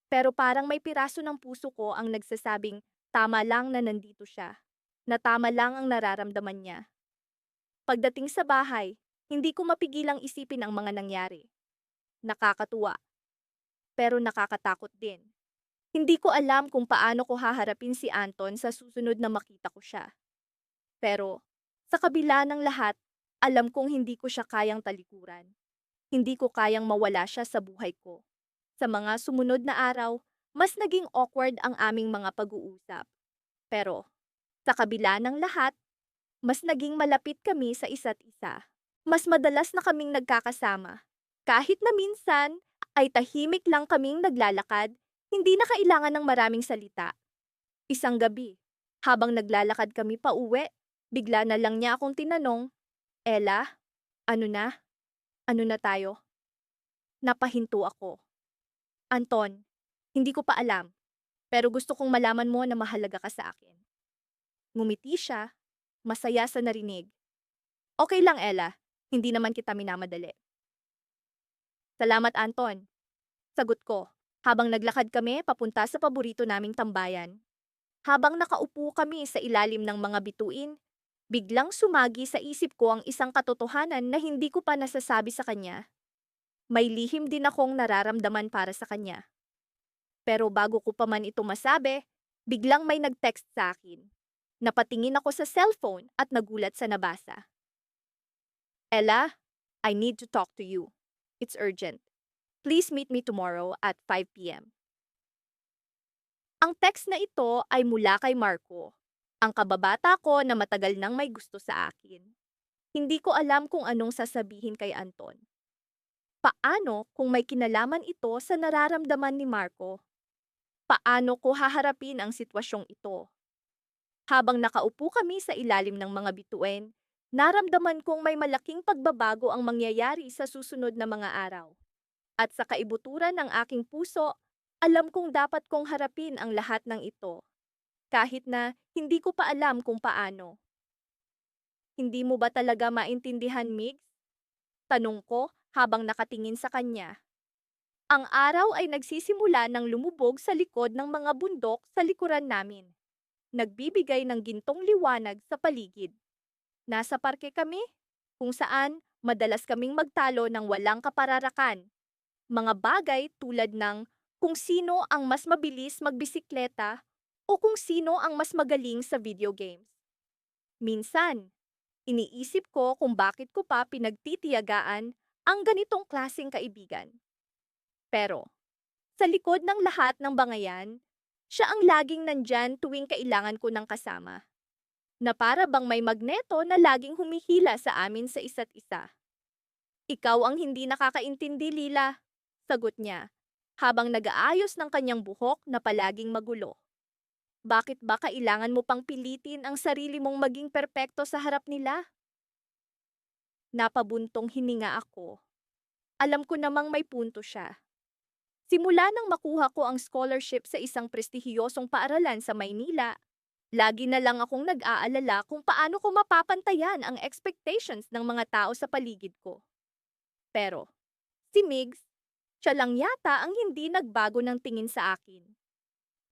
Pero parang may piraso ng puso ko ang nagsasabing tama lang na nandito siya. Na tama lang ang nararamdaman niya. Pagdating sa bahay, hindi ko mapigilang isipin ang mga nangyari. Nakakatuwa. Pero nakakatakot din. Hindi ko alam kung paano ko haharapin si Anton sa susunod na makita ko siya. Pero, sa kabila ng lahat, alam kong hindi ko siya kayang talikuran. Hindi ko kayang mawala siya sa buhay ko. Sa mga sumunod na araw, mas naging awkward ang aming mga pag-uusap. Pero, sa kabila ng lahat, mas naging malapit kami sa isa't isa. Mas madalas na kaming nagkakasama. Kahit na minsan ay tahimik lang kaming naglalakad, hindi na kailangan ng maraming salita. Isang gabi, habang naglalakad kami pauwi, bigla na lang niya akong tinanong, Ella, ano na? Ano na tayo? Napahinto ako. Anton, hindi ko pa alam, pero gusto kong malaman mo na mahalaga ka sa akin. Ngumiti siya, masaya sa narinig. Okay lang, Ella, hindi naman kita minamadali. Salamat, Anton. Sagot ko, habang naglakad kami papunta sa paborito naming tambayan. Habang nakaupo kami sa ilalim ng mga bituin, biglang sumagi sa isip ko ang isang katotohanan na hindi ko pa nasasabi sa kanya. May lihim din akong nararamdaman para sa kanya. Pero bago ko pa man ito masabi, biglang may nag-text sa akin. Napatingin ako sa cellphone at nagulat sa nabasa. Ella, I need to talk to you. It's urgent. Please meet me tomorrow at 5 p.m. Ang text na ito ay mula kay Marco, ang kababata ko na matagal nang may gusto sa akin. Hindi ko alam kung anong sasabihin kay Anton. Paano kung may kinalaman ito sa nararamdaman ni Marco? Paano ko haharapin ang sitwasyong ito? Habang nakaupo kami sa ilalim ng mga bituin, naramdaman kong may malaking pagbabago ang mangyayari sa susunod na mga araw. At sa kaibuturan ng aking puso, alam kong dapat kong harapin ang lahat ng ito. Kahit na hindi ko pa alam kung paano. Hindi mo ba talaga maintindihan, Migs? Tanong ko habang nakatingin sa kanya. Ang araw ay nagsisimula ng lumubog sa likod ng mga bundok sa likuran namin. Nagbibigay ng gintong liwanag sa paligid. Nasa parke kami, kung saan madalas kaming magtalo ng walang kapararakan. Mga bagay tulad ng kung sino ang mas mabilis magbisikleta o kung sino ang mas magaling sa video games. Minsan, iniisip ko kung bakit ko pa pinagtitiyagaan ang ganitong klaseng kaibigan. Pero, sa likod ng lahat ng bangayan, siya ang laging nandyan tuwing kailangan ko ng kasama. Na para bang may magneto na laging humihila sa amin sa isa't isa. Ikaw ang hindi nakakaintindi, Lila. Sagot niya, habang nag-aayos ng kanyang buhok na palaging magulo. Bakit ba kailangan mo pang pilitin ang sarili mong maging perpekto sa harap nila? Napabuntong hininga ako. Alam ko namang may punto siya. Simula nang makuha ko ang scholarship sa isang prestihiyosong paaralan sa Maynila, lagi na lang akong nag-aalala kung paano ko mapapantayan ang expectations ng mga tao sa paligid ko. Pero, si Migs, siya lang yata ang hindi nagbago ng tingin sa akin.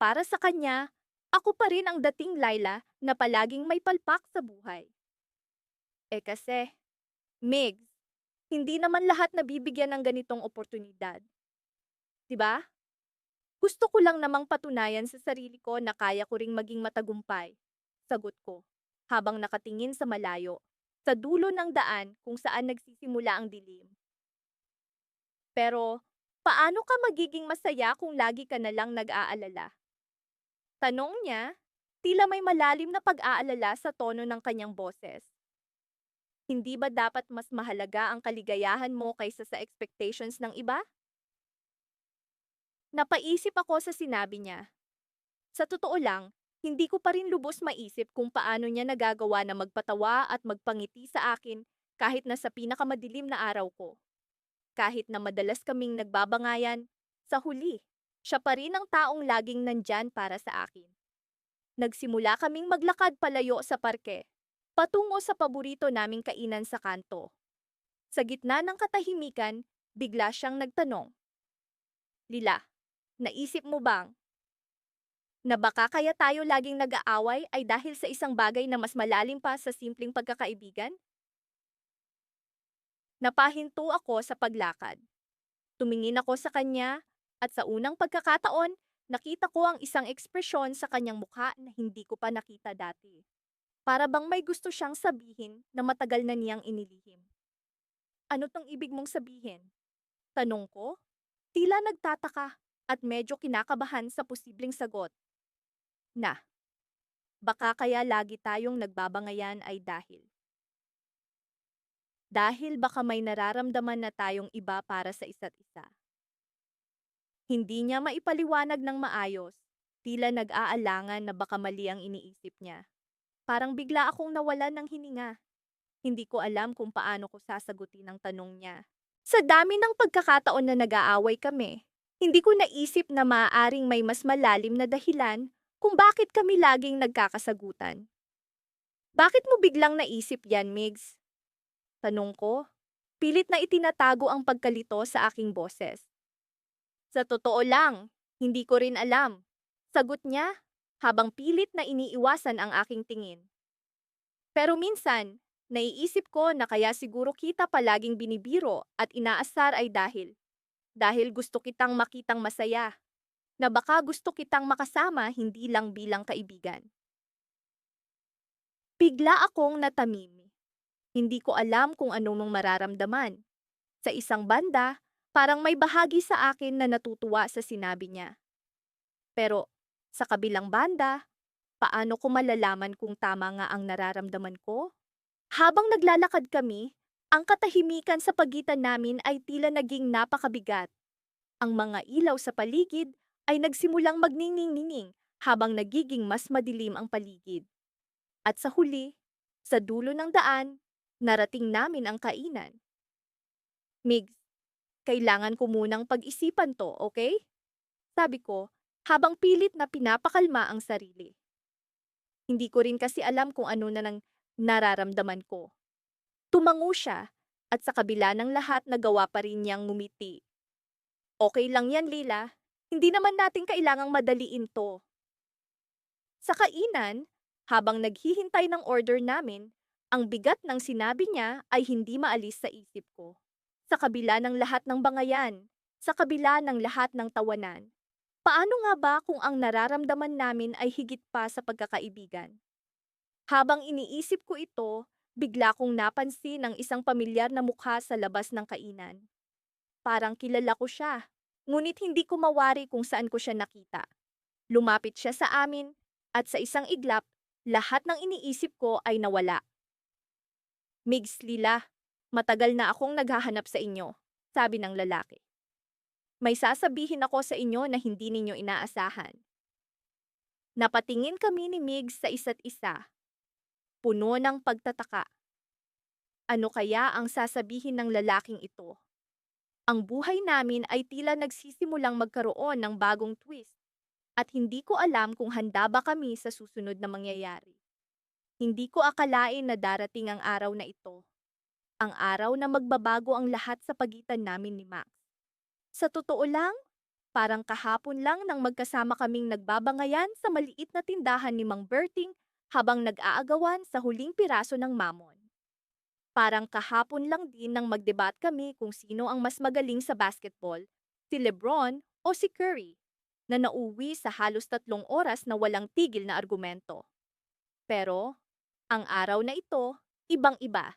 Para sa kanya, ako pa rin ang dating Laila na palaging may palpak sa buhay. Kasi, Migs, hindi naman lahat nabibigyan ng ganitong oportunidad. 'Di ba? Gusto ko lang namang patunayan sa sarili ko na kaya ko ring maging matagumpay. Sagot ko, habang nakatingin sa malayo, sa dulo ng daan kung saan nagsisimula ang dilim. Pero, paano ka magiging masaya kung lagi ka na lang nag-aalala? Tanong niya, tila may malalim na pag-aalala sa tono ng kanyang boses. Hindi ba dapat mas mahalaga ang kaligayahan mo kaysa sa expectations ng iba? Napaisip ako sa sinabi niya. Sa totoo lang, hindi ko pa rin lubos maisip kung paano niya nagagawa na magpatawa at magpangiti sa akin kahit na sa pinakamadilim na araw ko. Kahit na madalas kaming nagbabangayan, sa huli, siya pa rin ang taong laging nandyan para sa akin. Nagsimula kaming maglakad palayo sa parke, patungo sa paborito naming kainan sa kanto. Sa gitna ng katahimikan, bigla siyang nagtanong, Lila, naisip mo bang na baka kaya tayo laging nag-aaway ay dahil sa isang bagay na mas malalim pa sa simpleng pagkakaibigan? Napahinto ako sa paglakad. Tumingin ako sa kanya at sa unang pagkakataon, nakita ko ang isang ekspresyon sa kanyang mukha na hindi ko pa nakita dati. Para bang may gusto siyang sabihin na matagal na niyang inilihim. Ano tong ibig mong sabihin? Tanong ko, tila nagtataka at medyo kinakabahan sa posibleng sagot. Na, baka kaya lagi tayong nagbabangayan ay dahil baka may nararamdaman na tayong iba para sa isa't isa. Hindi niya maipaliwanag ng maayos, tila nag-aalangan na baka mali ang iniisip niya. Parang bigla akong nawalan ng hininga. Hindi ko alam kung paano ko sasagutin ang tanong niya. Sa dami ng pagkakataon na nag-aaway kami, hindi ko naisip na maaaring may mas malalim na dahilan kung bakit kami laging nagkakasagutan. Bakit mo biglang naisip yan, Migs? Tanong ko, pilit na itinatago ang pagkalito sa aking boses. Sa totoo lang, hindi ko rin alam. Sagot niya, habang pilit na iniiwasan ang aking tingin. Pero minsan, naiisip ko na kaya siguro kita palaging binibiro at inaasar ay dahil gusto kitang makitang masaya, na baka gusto kitang makasama hindi lang bilang kaibigan. Bigla akong natamimi. Hindi ko alam kung anong mararamdaman. Sa isang banda, parang may bahagi sa akin na natutuwa sa sinabi niya. Pero sa kabilang banda, paano ko malalaman kung tama nga ang nararamdaman ko? Habang naglalakad kami, ang katahimikan sa pagitan namin ay tila naging napakabigat. Ang mga ilaw sa paligid ay nagsimulang magniningning habang nagiging mas madilim ang paligid. At sa huli, sa dulo ng daan, narating namin ang kainan. Migs, kailangan ko munang pag-isipan to, okay? Sabi ko, habang pilit na pinapakalma ang sarili. Hindi ko rin kasi alam kung ano na nang nararamdaman ko. Tumango siya at sa kabila ng lahat nagawa pa rin niyang ngumiti. Okay lang yan, Lila. Hindi naman natin kailangang madaliin to. Sa kainan, habang naghihintay ng order namin, ang bigat ng sinabi niya ay hindi maalis sa isip ko. Sa kabila ng lahat ng bangayan, sa kabila ng lahat ng tawanan, paano nga ba kung ang nararamdaman namin ay higit pa sa pagkakaibigan? Habang iniisip ko ito, bigla kong napansin ang isang pamilyar na mukha sa labas ng kainan. Parang kilala ko siya, ngunit hindi ko mawari kung saan ko siya nakita. Lumapit siya sa amin, at sa isang iglap, lahat ng iniisip ko ay nawala. Migs, Lila, matagal na akong naghahanap sa inyo, sabi ng lalaki. May sasabihin ako sa inyo na hindi ninyo inaasahan. Napatingin kami ni Migs sa isa't isa, puno ng pagtataka. Ano kaya ang sasabihin ng lalaking ito? Ang buhay namin ay tila nagsisimulang magkaroon ng bagong twist at hindi ko alam kung handa ba kami sa susunod na mangyayari. Hindi ko akalain na darating ang araw na ito. Ang araw na magbabago ang lahat sa pagitan namin ni Max. Sa totoo lang, parang kahapon lang nang magkasama kaming nagbabangayan sa maliit na tindahan ni Mang Berting habang nag-aagawan sa huling piraso ng mamon. Parang kahapon lang din nang magdebat kami kung sino ang mas magaling sa basketball, si Lebron o si Curry, na nauwi sa halos 3 oras na walang tigil na argumento. Pero, ang araw na ito, ibang-iba.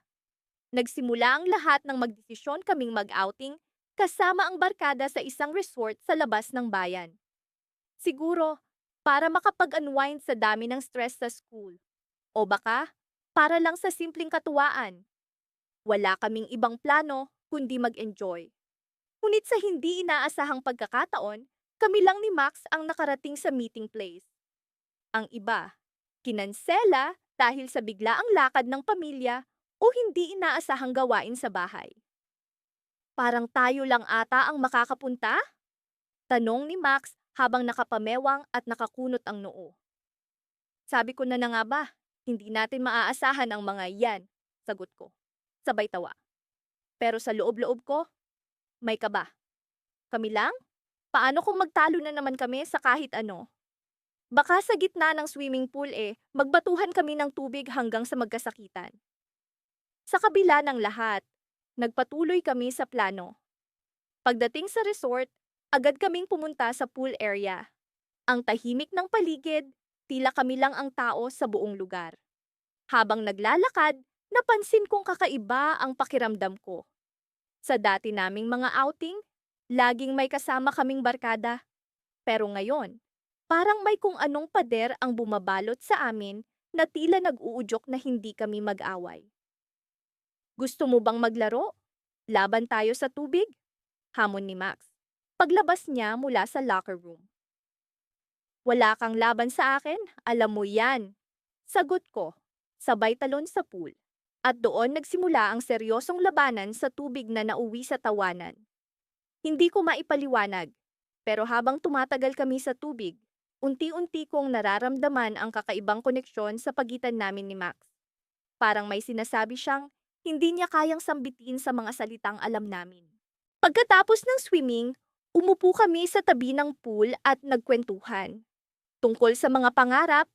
Nagsimula ang lahat ng magdesisyon kaming mag-outing kasama ang barkada sa isang resort sa labas ng bayan. Siguro, para makapag-unwind sa dami ng stress sa school. O baka, para lang sa simpleng katuwaan. Wala kaming ibang plano kundi mag-enjoy. Ngunit sa hindi inaasahang pagkakataon, kami lang ni Max ang nakarating sa meeting place. Ang iba, kinansela dahil sa biglaang lakad ng pamilya o hindi inaasahang gawain sa bahay. Parang tayo lang ata ang makakapunta? Tanong ni Max habang nakapamewang at nakakunot ang noo. Sabi ko na nga ba, hindi natin maaasahan ang mga iyan, sagot ko. Sabay tawa. Pero sa loob-loob ko, may kaba. Kami lang? Paano kung magtalo na naman kami sa kahit ano? Baka sa gitna ng swimming pool magbatuhan kami ng tubig hanggang sa magkasakitan. Sa kabila ng lahat, nagpatuloy kami sa plano. Pagdating sa resort, agad kaming pumunta sa pool area. Ang tahimik ng paligid, tila kami lang ang tao sa buong lugar. Habang naglalakad, napansin kong kakaiba ang pakiramdam ko. Sa dati naming mga outing, laging may kasama kaming barkada. Pero ngayon, parang may kung anong pader ang bumabalot sa amin na tila nag-uudyok na hindi kami mag-away. Gusto mo bang maglaro? Laban tayo sa tubig? Hamon ni Max. Paglabas niya mula sa locker room. Wala kang laban sa akin, alam mo yan. Sagot ko, sabay talon sa pool. At doon nagsimula ang seryosong labanan sa tubig na nauwi sa tawanan. Hindi ko maipaliwanag, pero habang tumatagal kami sa tubig, unti-unti kong nararamdaman ang kakaibang koneksyon sa pagitan namin ni Max. Parang may sinasabi siyang hindi niya kayang sambitin sa mga salitang alam namin. Pagkatapos ng swimming, umupo kami sa tabi ng pool at nagkwentuhan. Tungkol sa mga pangarap,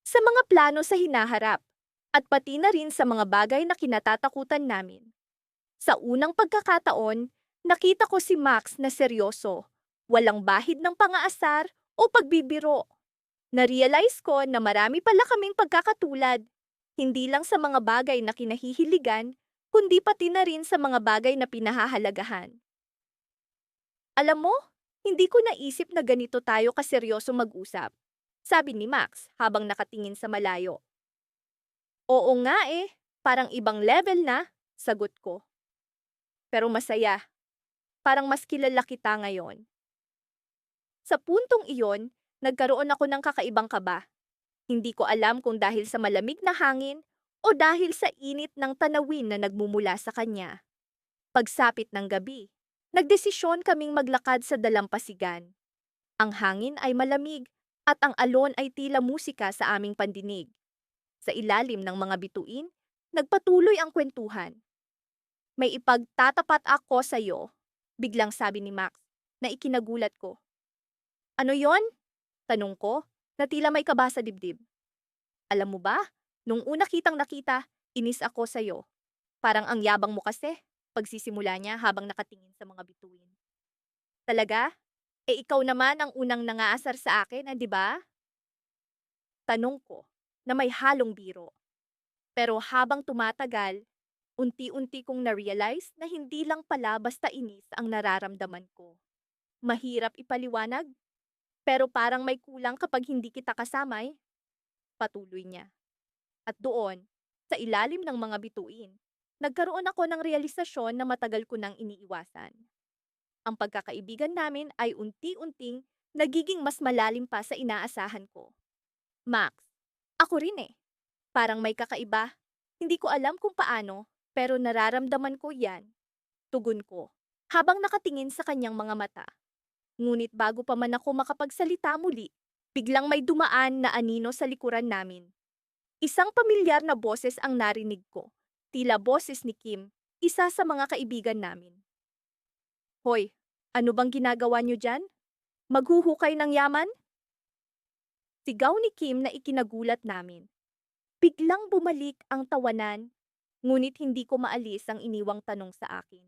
sa mga plano sa hinaharap, at pati na rin sa mga bagay na kinatatakutan namin. Sa unang pagkakataon, nakita ko si Max na seryoso, walang bahid ng pangaasar o pagbibiro. Narealize ko na marami pala kaming pagkakatulad, hindi lang sa mga bagay na kinahihiligan, kundi pati na rin sa mga bagay na pinahahalagahan. Alam mo, hindi ko naisip na ganito tayo kaseryoso mag-usap, sabi ni Max habang nakatingin sa malayo. Oo nga parang ibang level na, sagot ko. Pero masaya, parang mas kilala kita ngayon. Sa puntong iyon, nagkaroon ako ng kakaibang kaba. Hindi ko alam kung dahil sa malamig na hangin o dahil sa init ng tanawin na nagmumula sa kanya. Pagsapit ng gabi, nagdesisyon kaming maglakad sa dalampasigan. Ang hangin ay malamig at ang alon ay tila musika sa aming pandinig. Sa ilalim ng mga bituin, nagpatuloy ang kwentuhan. May ipagtatapat ako sa iyo, biglang sabi ni Max, na ikinagulat ko. Ano yon? Tanong ko, na tila may kaba sa dibdib. Alam mo ba, nung una kitang nakita, inis ako sa iyo. Parang ang yabang mo kasi, pagsisimula niya habang nakatingin sa mga bituin. Talaga? Ikaw naman ang unang nangaasar sa akin, di ba? Tanong ko, na may halong biro. Pero habang tumatagal, unti-unti kong na-realize na hindi lang pala basta inis ang nararamdaman ko. Mahirap ipaliwanag, pero parang may kulang kapag hindi kita kasama patuloy niya. At doon, sa ilalim ng mga bituin, nagkaroon ako ng realisasyon na matagal ko nang iniiwasan. Ang pagkakaibigan namin ay unti-unting nagiging mas malalim pa sa inaasahan ko. Max, ako rin eh. Parang may kakaiba. Hindi ko alam kung paano, pero nararamdaman ko yan. Tugon ko, habang nakatingin sa kanyang mga mata. Ngunit bago pa man ako makapagsalita muli, biglang may dumaan na anino sa likuran namin. Isang pamilyar na boses ang narinig ko. Tila boses ni Kim, isa sa mga kaibigan namin. Hoy, ano bang ginagawa niyo dyan? Maghuhukay ng yaman? Sigaw ni Kim na ikinagulat namin. Biglang bumalik ang tawanan, ngunit hindi ko maalis ang iniwang tanong sa akin.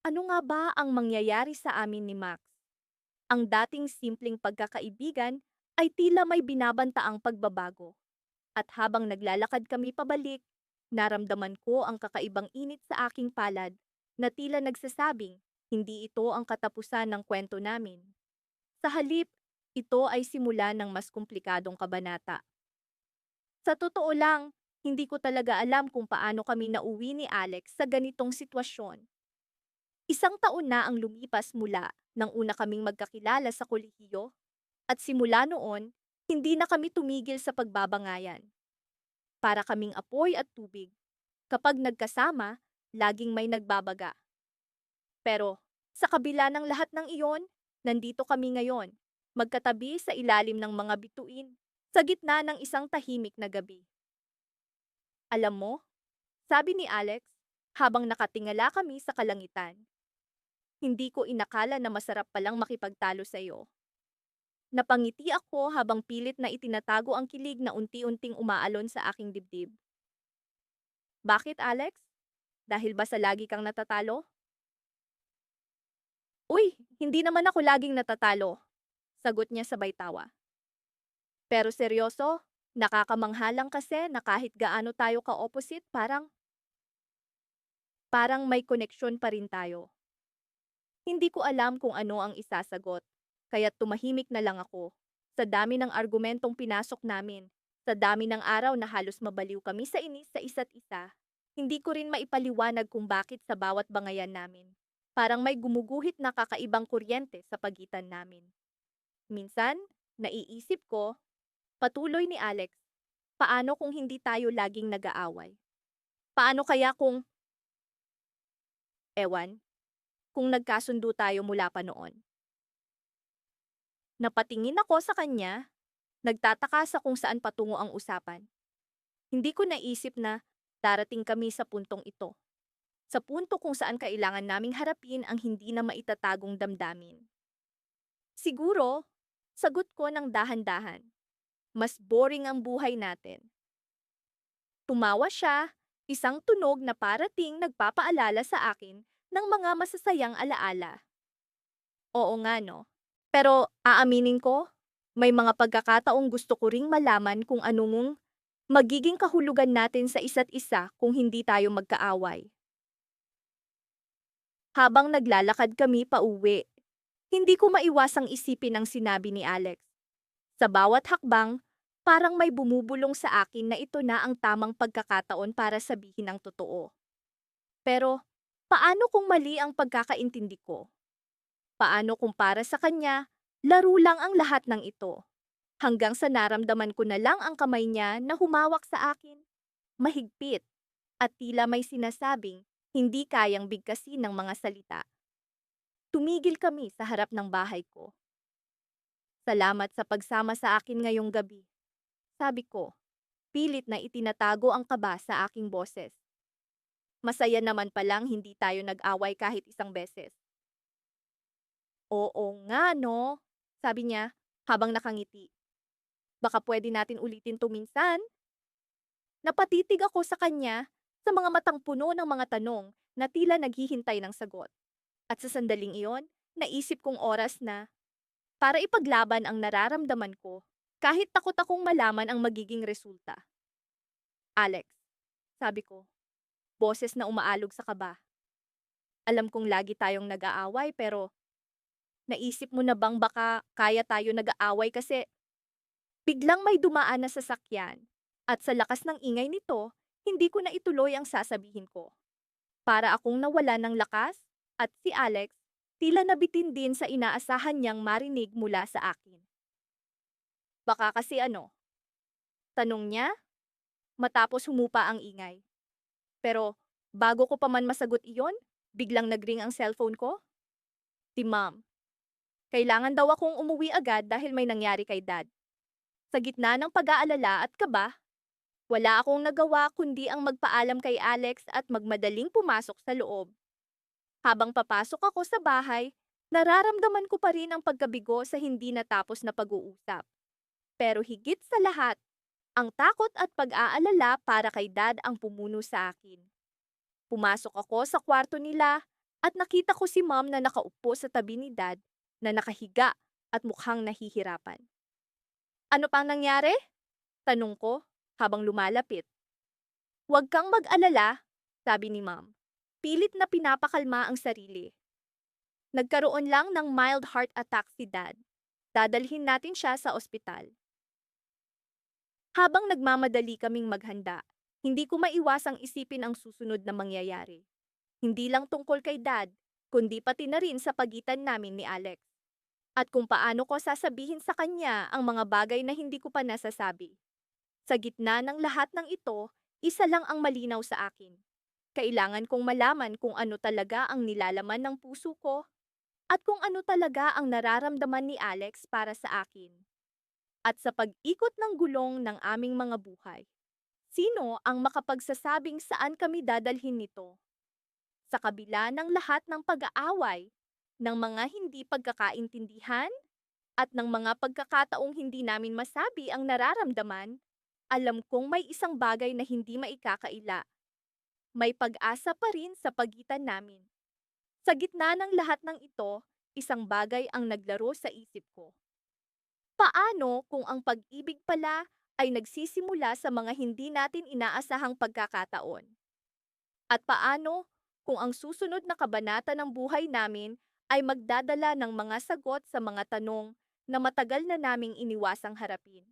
Ano nga ba ang mangyayari sa amin ni Max? Ang dating simpleng pagkakaibigan ay tila may binabantaang pagbabago. At habang naglalakad kami pabalik, naramdaman ko ang kakaibang init sa aking palad na tila nagsasabing hindi ito ang katapusan ng kwento namin. Sa halip, ito ay simula ng mas komplikadong kabanata. Sa totoo lang, hindi ko talaga alam kung paano kami nauwi ni Alex sa ganitong sitwasyon. Isang taon na ang lumipas mula nang una kaming magkakilala sa kolehiyo at simula noon, hindi na kami tumigil sa pagbabangayan. Para kaming apoy at tubig. Kapag nagkasama, laging may nagbabaga. Pero sa kabila ng lahat ng iyon, nandito kami ngayon, magkatabi sa ilalim ng mga bituin, sa gitna ng isang tahimik na gabi. Alam mo, sabi ni Alex, habang nakatingala kami sa kalangitan, hindi ko inakala na masarap palang makipagtalo sa iyo. Napangiti ako habang pilit na itinatago ang kilig na unti-unting umaalon sa aking dibdib. Bakit, Alex? Dahil ba sa lagi kang natatalo? Uy, hindi naman ako laging natatalo, sagot niya sabay tawa. Pero seryoso, nakakamanghalang kasi na kahit gaano tayo ka-opposite, parang may koneksyon pa rin tayo. Hindi ko alam kung ano ang isasagot, kaya tumahimik na lang ako. Sa dami ng argumentong pinasok namin, sa dami ng araw na halos mabaliw kami sa inis sa isa't isa, hindi ko rin maipaliwanag kung bakit sa bawat bangayan namin. Parang may gumuguhit na kakaibang kuryente sa pagitan namin. Minsan, naiisip ko, patuloy ni Alex, paano kung hindi tayo laging nag-aaway? Paano kaya kung nagkasundo tayo mula pa noon? Napatingin ako sa kanya, nagtataka sa kung saan patungo ang usapan. Hindi ko naisip na darating kami sa puntong ito. Sa punto kung saan kailangan naming harapin ang hindi na maitatagong damdamin. Siguro, sagot ko ng dahan-dahan. Mas boring ang buhay natin. Tumawa siya, isang tunog na parating nagpapaalala sa akin ng mga masasayang alaala. Oo nga no. Pero aaminin ko, may mga pagkakataong gusto ko ring malaman kung anong magiging kahulugan natin sa isa't isa kung hindi tayo magkaaway. Habang naglalakad kami pauwi, hindi ko maiwasang isipin ang sinabi ni Alex. Sa bawat hakbang, parang may bumubulong sa akin na ito na ang tamang pagkakataon para sabihin ang totoo. Pero, paano kung mali ang pagkakaintindi ko? Paano kung para sa kanya, laro lang ang lahat ng ito? Hanggang sa naramdaman ko na lang ang kamay niya na humawak sa akin. Mahigpit, at tila may sinasabing hindi kayang bigkasin ng mga salita. Tumigil kami sa harap ng bahay ko. Salamat sa pagsama sa akin ngayong gabi. Sabi ko, pilit na itinatago ang kaba sa aking boses. Masaya naman palang hindi tayo nag-away kahit isang beses. Oo nga no, sabi niya habang nakangiti. Baka pwede natin ulitin to minsan. Napatitig ako sa kanya sa mga matang puno ng mga tanong na tila naghihintay ng sagot. At sa sandaling iyon, naisip kong oras na para ipaglaban ang nararamdaman ko kahit takot akong malaman ang magiging resulta. Alex, sabi ko, boses na umaalog sa kaba. Alam kong lagi tayong nag-aaway pero naisip mo na bang baka kaya tayo nag-aaway kasi biglang may dumaan na sasakyan at sa lakas ng ingay nito, hindi ko na ituloy ang sasabihin ko. Para akong nawala ng lakas At si Alex, tila nabitin din sa inaasahan niyang marinig mula sa akin. Baka kasi ano? Tanong niya, matapos humupa ang ingay. Pero bago ko pa man masagot iyon, biglang nagring ang cellphone ko. Si Mom. Kailangan daw akong umuwi agad dahil may nangyari kay Dad. Sa gitna ng pag-aalala at kaba, wala akong nagawa kundi ang magpaalam kay Alex at magmadaling pumasok sa loob. Habang papasok ako sa bahay, nararamdaman ko pa rin ang pagkabigo sa hindi natapos na pag-uusap. Pero higit sa lahat, ang takot at pag-aalala para kay Dad ang pumuno sa akin. Pumasok ako sa kwarto nila at nakita ko si Mom na nakaupo sa tabi ni Dad na nakahiga at mukhang nahihirapan. Ano pang nangyari? Tanong ko habang lumalapit. Huwag kang mag-alala, sabi ni Mom. Pilit na pinapakalma ang sarili. Nagkaroon lang ng mild heart attack si Dad. Dadalhin natin siya sa ospital. Habang nagmamadali kaming maghanda, hindi ko maiwasang isipin ang susunod na mangyayari. Hindi lang tungkol kay Dad, kundi pati na rin sa pagitan namin ni Alex. At kung paano ko sasabihin sa kanya ang mga bagay na hindi ko pa nasasabi. Sa gitna ng lahat ng ito, isa lang ang malinaw sa akin. Kailangan kong malaman kung ano talaga ang nilalaman ng puso ko at kung ano talaga ang nararamdaman ni Alex para sa akin. At sa pag-ikot ng gulong ng aming mga buhay, sino ang makapagsasabing saan kami dadalhin nito? Sa kabila ng lahat ng pag-aaway, ng mga hindi pagkakaintindihan, at ng mga pagkakataong hindi namin masabi ang nararamdaman, alam kong may isang bagay na hindi maikakaila. May pag-asa pa rin sa pagitan namin. Sa gitna ng lahat ng ito, isang bagay ang naglaro sa isip ko. Paano kung ang pag-ibig pala ay nagsisimula sa mga hindi natin inaasahang pagkakataon? At paano kung ang susunod na kabanata ng buhay namin ay magdadala ng mga sagot sa mga tanong na matagal na naming iniwasang harapin?